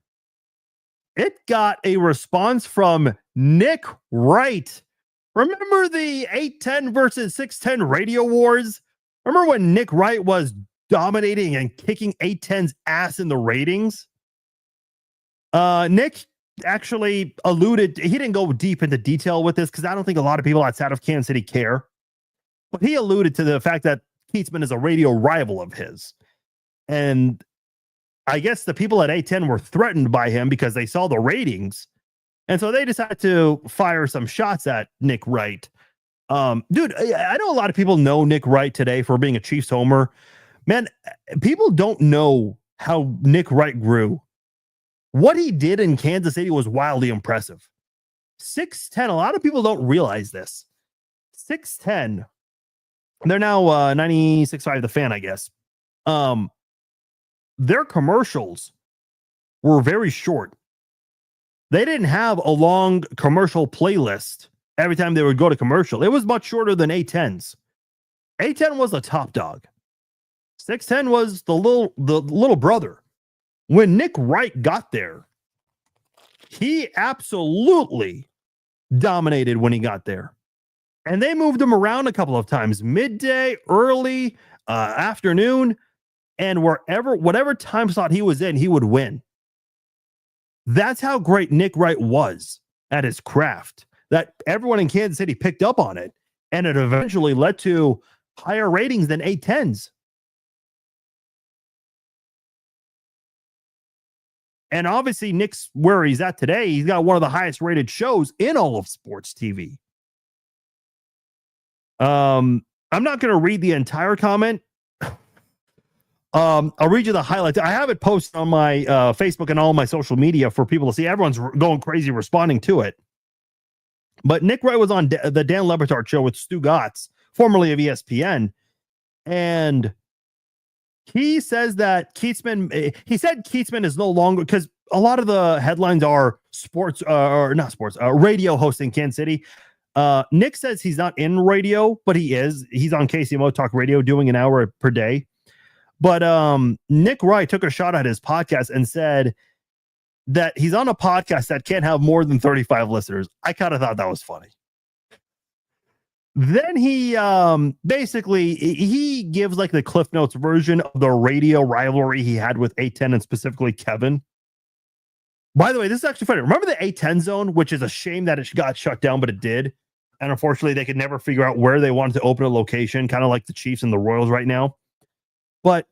It got a response from Nick Wright. Remember the 810 versus 610 radio wars? Remember when Nick Wright was dominating and kicking 810's ass in the ratings? Nick actually alluded, he didn't go deep into detail with this because I don't think a lot of people outside of Kansas City care. But he alluded to the fact that Keatsman is a radio rival of his. And I guess the people at 810 were threatened by him because they saw the ratings. And so they decided to fire some shots at Nick Wright. Dude, I know a lot of people know Nick Wright today for being a Chiefs homer. Man, people don't know how Nick Wright grew. What he did in Kansas City was wildly impressive. 6'10", a lot of people don't realize this. 6'10", they're now 96.5 The Fan, I guess. Their commercials were very short. They didn't have a long commercial playlist every time they would go to commercial. It was much shorter than 810's. 810 was the top dog. 610 was the little brother. When Nick Wright got there, he absolutely dominated when he got there. And they moved him around a couple of times, midday, early, afternoon, and whatever time slot he was in, he would win. That's how great Nick Wright was at his craft, that everyone in Kansas City picked up on it, and it eventually led to higher ratings than 810's. And obviously, Nick's where he's at today. He's got one of the highest rated shows in all of sports TV. I'm not going to read the entire comment. I'll read you the highlights. I have it posted on my Facebook and all my social media for people to see. Everyone's going crazy responding to it. But Nick Wright was on the Dan Le Batard show with Stu Gatz, formerly of ESPN. And he says that Keatsman is no longer, because a lot of the headlines are radio host in Kansas City. Nick says he's not in radio, but he is. He's on KCMO Talk Radio doing an hour per day. But Nick Wright took a shot at his podcast and said that he's on a podcast that can't have more than 35 listeners. I kind of thought that was funny. Then he basically he gives like the Cliff Notes version of the radio rivalry he had with 810 and specifically Kevin. By the way, this is actually funny. Remember the 810 zone, which is a shame that it got shut down, but it did. And unfortunately, they could never figure out where they wanted to open a location, kind of like the Chiefs and the Royals right now. But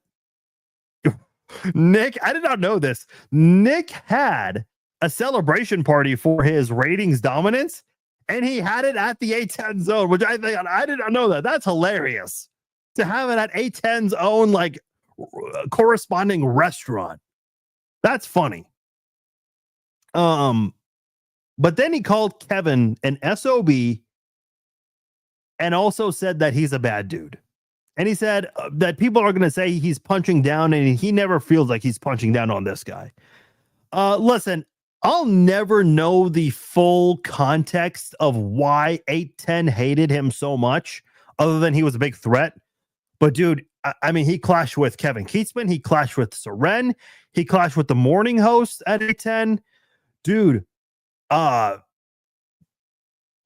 Nick, I did not know this. Nick had a celebration party for his ratings dominance, and he had it at the 810 zone, which I did not know that. That's hilarious to have it at 810's own like corresponding restaurant. That's funny. But then he called Kevin an SOB and also said that he's a bad dude. And he said that people are going to say he's punching down, and he never feels like he's punching down on this guy. Listen, I'll never know the full context of why 810 hated him so much, other than he was a big threat. But dude, I mean, he clashed with Kevin Keatsman. He clashed with Seren. He clashed with the morning host at 810. Dude,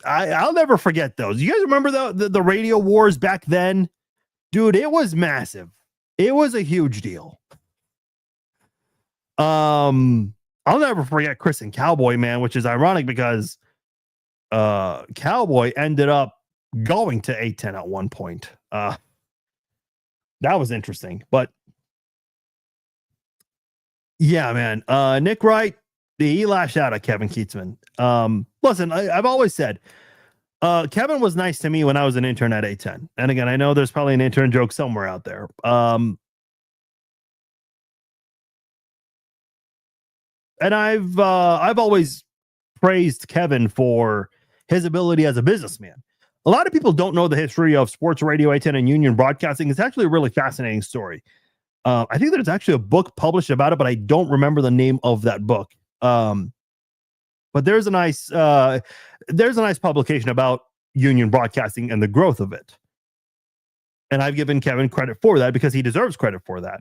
I'll never forget those. You guys remember the radio wars back then? Dude, it was massive. It was a huge deal. I'll never forget Chris and Cowboy, man, which is ironic because Cowboy ended up going to A10 at one point. That was interesting. But yeah, man. Nick Wright, he lashed out at Kevin Keatsman. Listen, I've always said Kevin was nice to me when I was an intern at A10. And again, I know there's probably an intern joke somewhere out there. And I've always praised Kevin for his ability as a businessman. A lot of people don't know the history of sports radio, A10, and union broadcasting. It's actually a really fascinating story. I think there's actually a book published about it, but I don't remember the name of that book. But there's a nice publication about union broadcasting and the growth of it. And I've given Kevin credit for that because he deserves credit for that.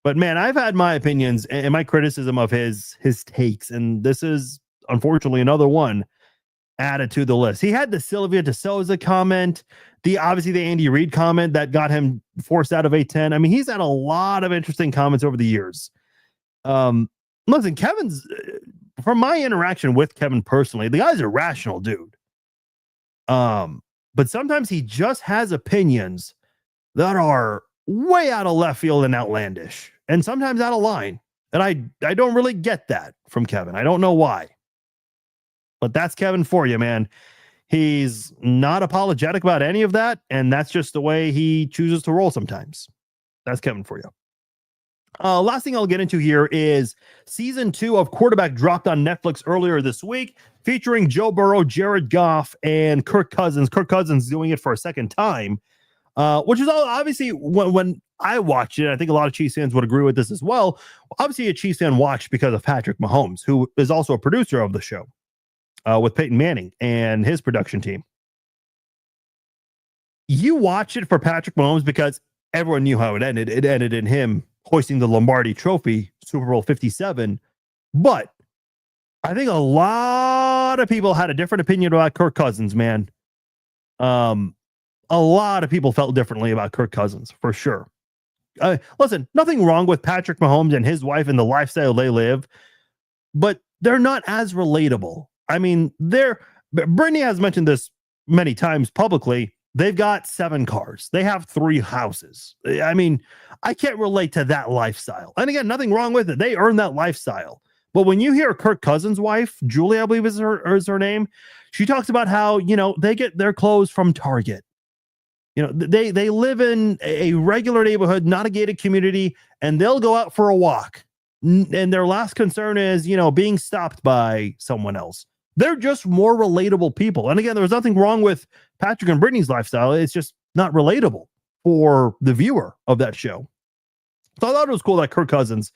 But man, I've had my opinions and my criticism of his takes, and this is unfortunately another one added to the list. He had the Sylvia De Souza comment, obviously the Andy Reid comment that got him forced out of A10. I mean, he's had a lot of interesting comments over the years. Listen, Kevin's, from my interaction with Kevin personally, the guy's a rational dude. But sometimes he just has opinions that are way out of left field and outlandish, and sometimes out of line. And I don't really get that from Kevin. I don't know why. But that's Kevin for you, man. He's not apologetic about any of that, and that's just the way he chooses to roll sometimes. That's Kevin for you. Last thing I'll get into here is season 2 of Quarterback dropped on Netflix earlier this week, featuring Joe Burrow, Jared Goff, and Kirk Cousins. Kirk Cousins doing it for a second time, which is all obviously when I watched it. I think a lot of Chiefs fans would agree with this as well. Obviously, a Chiefs fan watched because of Patrick Mahomes, who is also a producer of the show with Peyton Manning and his production team. You watch it for Patrick Mahomes because everyone knew how it ended. It ended in him hoisting the Lombardi Trophy, Super Bowl 57. But I think a lot of people had a different opinion about Kirk Cousins, man. A lot of people felt differently about Kirk Cousins, for sure. Listen, nothing wrong with Patrick Mahomes and his wife and the lifestyle they live, but they're not as relatable. I mean, Brittany has mentioned this many times publicly. They've got 7 cars. They have 3 houses. I mean, I can't relate to that lifestyle. And again, nothing wrong with it. They earn that lifestyle. But when you hear Kirk Cousins' wife, Julie, I believe is her name, she talks about how, they get their clothes from Target. They live in a regular neighborhood, not a gated community, and they'll go out for a walk. And their last concern is, being stopped by someone else. They're just more relatable people. And again, there's nothing wrong with Patrick and Brittany's lifestyle. It's just not relatable for the viewer of that show. So I thought it was cool that Kirk Cousins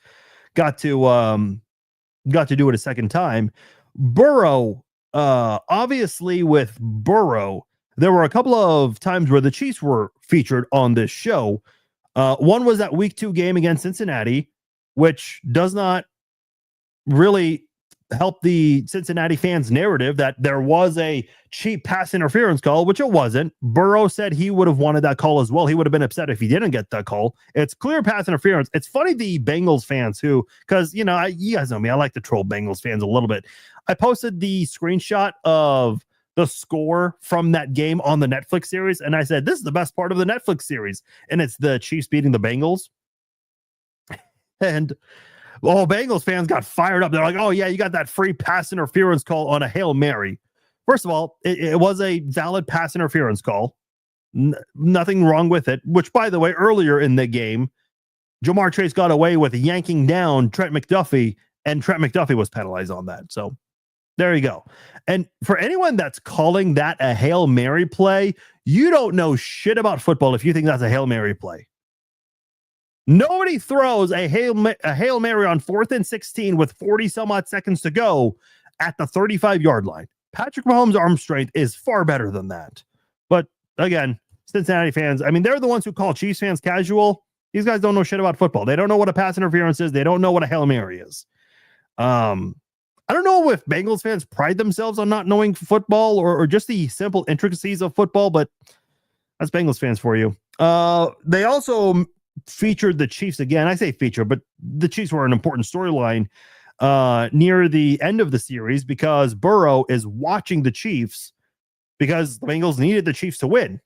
got to do it a second time. Burrow, obviously with Burrow, there were a couple of times where the Chiefs were featured on this show. One was that week 2 game against Cincinnati, which does not really help the Cincinnati fans' narrative that there was a cheap pass interference call, which it wasn't. Burrow said he would have wanted that call as well. He would have been upset if he didn't get that call. It's clear pass interference. It's funny, the Bengals fans because, you guys know me, I like to troll Bengals fans a little bit. I posted the screenshot of the score from that game on the Netflix series, and I said, this is the best part of the Netflix series, and it's the Chiefs beating the Bengals. And Bengals fans got fired up. They're like, oh, yeah, you got that free pass interference call on a Hail Mary. First of all, it was a valid pass interference call. Nothing wrong with it, which, by the way, earlier in the game, Jamar Chase got away with yanking down Trent McDuffie, and Trent McDuffie was penalized on that. So there you go. And for anyone that's calling that a Hail Mary play, you don't know shit about football if you think that's a Hail Mary play. Nobody throws a Hail Mary on 4th and 16 with 40 some odd seconds to go at the 35-yard line. Patrick Mahomes' arm strength is far better than that. But again, Cincinnati fans, I mean, they're the ones who call Chiefs fans casual. These guys don't know shit about football. They don't know what a pass interference is. They don't know what a Hail Mary is. I I don't know if Bengals fans pride themselves on not knowing football or just the simple intricacies of football, but that's Bengals fans for you. They also featured the Chiefs again. I say feature, but the Chiefs were an important storyline near the end of the series because Burrow is watching the Chiefs because the Bengals needed the Chiefs to win.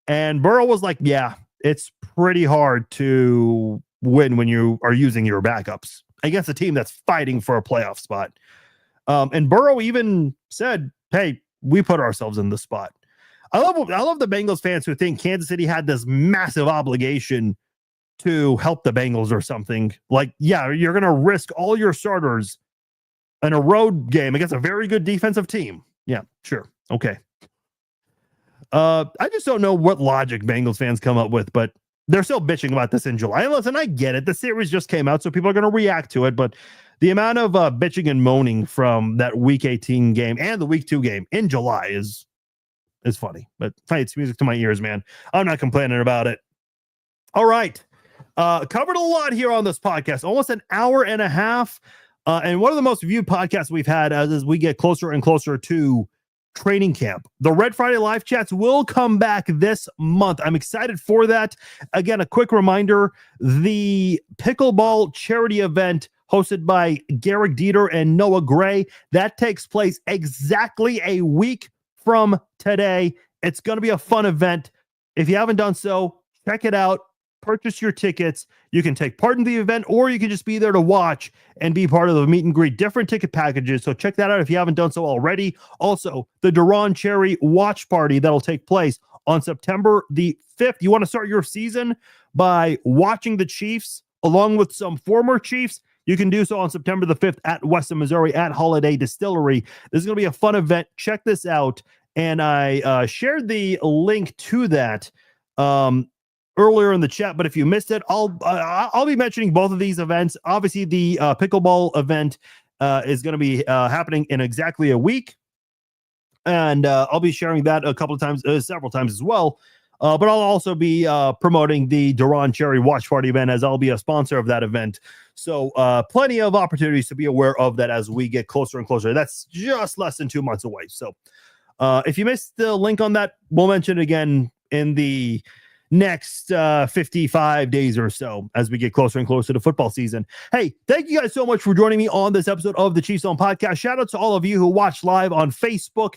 And Burrow was like, yeah, it's pretty hard to win when you are using your backups against a team that's fighting for a playoff spot. And Burrow even said, hey, we put ourselves in the spot. I love the Bengals fans who think Kansas City had this massive obligation to help the Bengals or something. Like, yeah, you're going to risk all your starters in a road game against a very good defensive team. Yeah, sure. Okay. I just don't know what logic Bengals fans come up with, but they're still bitching about this in July. And listen, I get it. The series just came out, so people are going to react to it. But the amount of bitching and moaning from that Week 18 game and the Week 2 game in July is funny. But it's music to my ears, man. I'm not complaining about it. All right. Covered a lot here on this podcast. Almost an hour and a half. And one of the most viewed podcasts we've had as we get closer and closer to training camp. The Red Friday live chats will come back this month. I'm excited for that. Again, a quick reminder, the pickleball charity event hosted by Garrick Dieter and Noah Gray, that takes place exactly a week from today. It's going to be a fun event. If you haven't done so, check it out. Purchase your tickets. You can take part in the event, or you can just be there to watch and be part of the meet and greet. Different ticket packages. So check that out if you haven't done so already. Also, the Duran Cherry watch party that'll take place on September the 5th. You want to start your season by watching the Chiefs along with some former Chiefs. You can do so on September the 5th at Weston, Missouri at Holiday Distillery. This is going to be a fun event. Check this out. And I shared the link to that earlier in the chat, but if you missed it, I'll be mentioning both of these events. Obviously, the pickleball event is going to be happening in exactly a week, and I'll be sharing that a couple of times, several times as well. But I'll also be promoting the Duran Cherry Watch Party event, as I'll be a sponsor of that event. So plenty of opportunities to be aware of that as we get closer and closer. That's just less than 2 months away. So if you missed the link on that, we'll mention it again in the next 55 days or so as we get closer and closer to football season. Hey, thank you guys so much for joining me on this episode of the Chiefs Zone Podcast. Shout out to all of you who watch live on Facebook,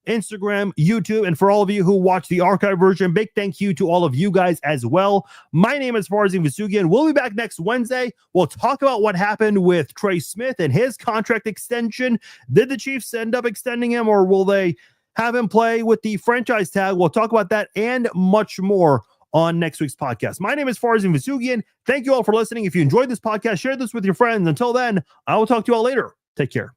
Instagram, YouTube, and for all of you who watch the archive version, big thank you to all of you guys as well. My name is Farzin Vasugian. We'll be back next Wednesday. We'll talk about what happened with Trey Smith and his contract extension. Did the Chiefs end up extending him, or will they have him play with the franchise tag? We'll talk about that and much more on next week's podcast. My name is Farzin Vasugian. Thank you all for listening. If you enjoyed this podcast, share this with your friends. Until then, I will talk to you all later. Take care.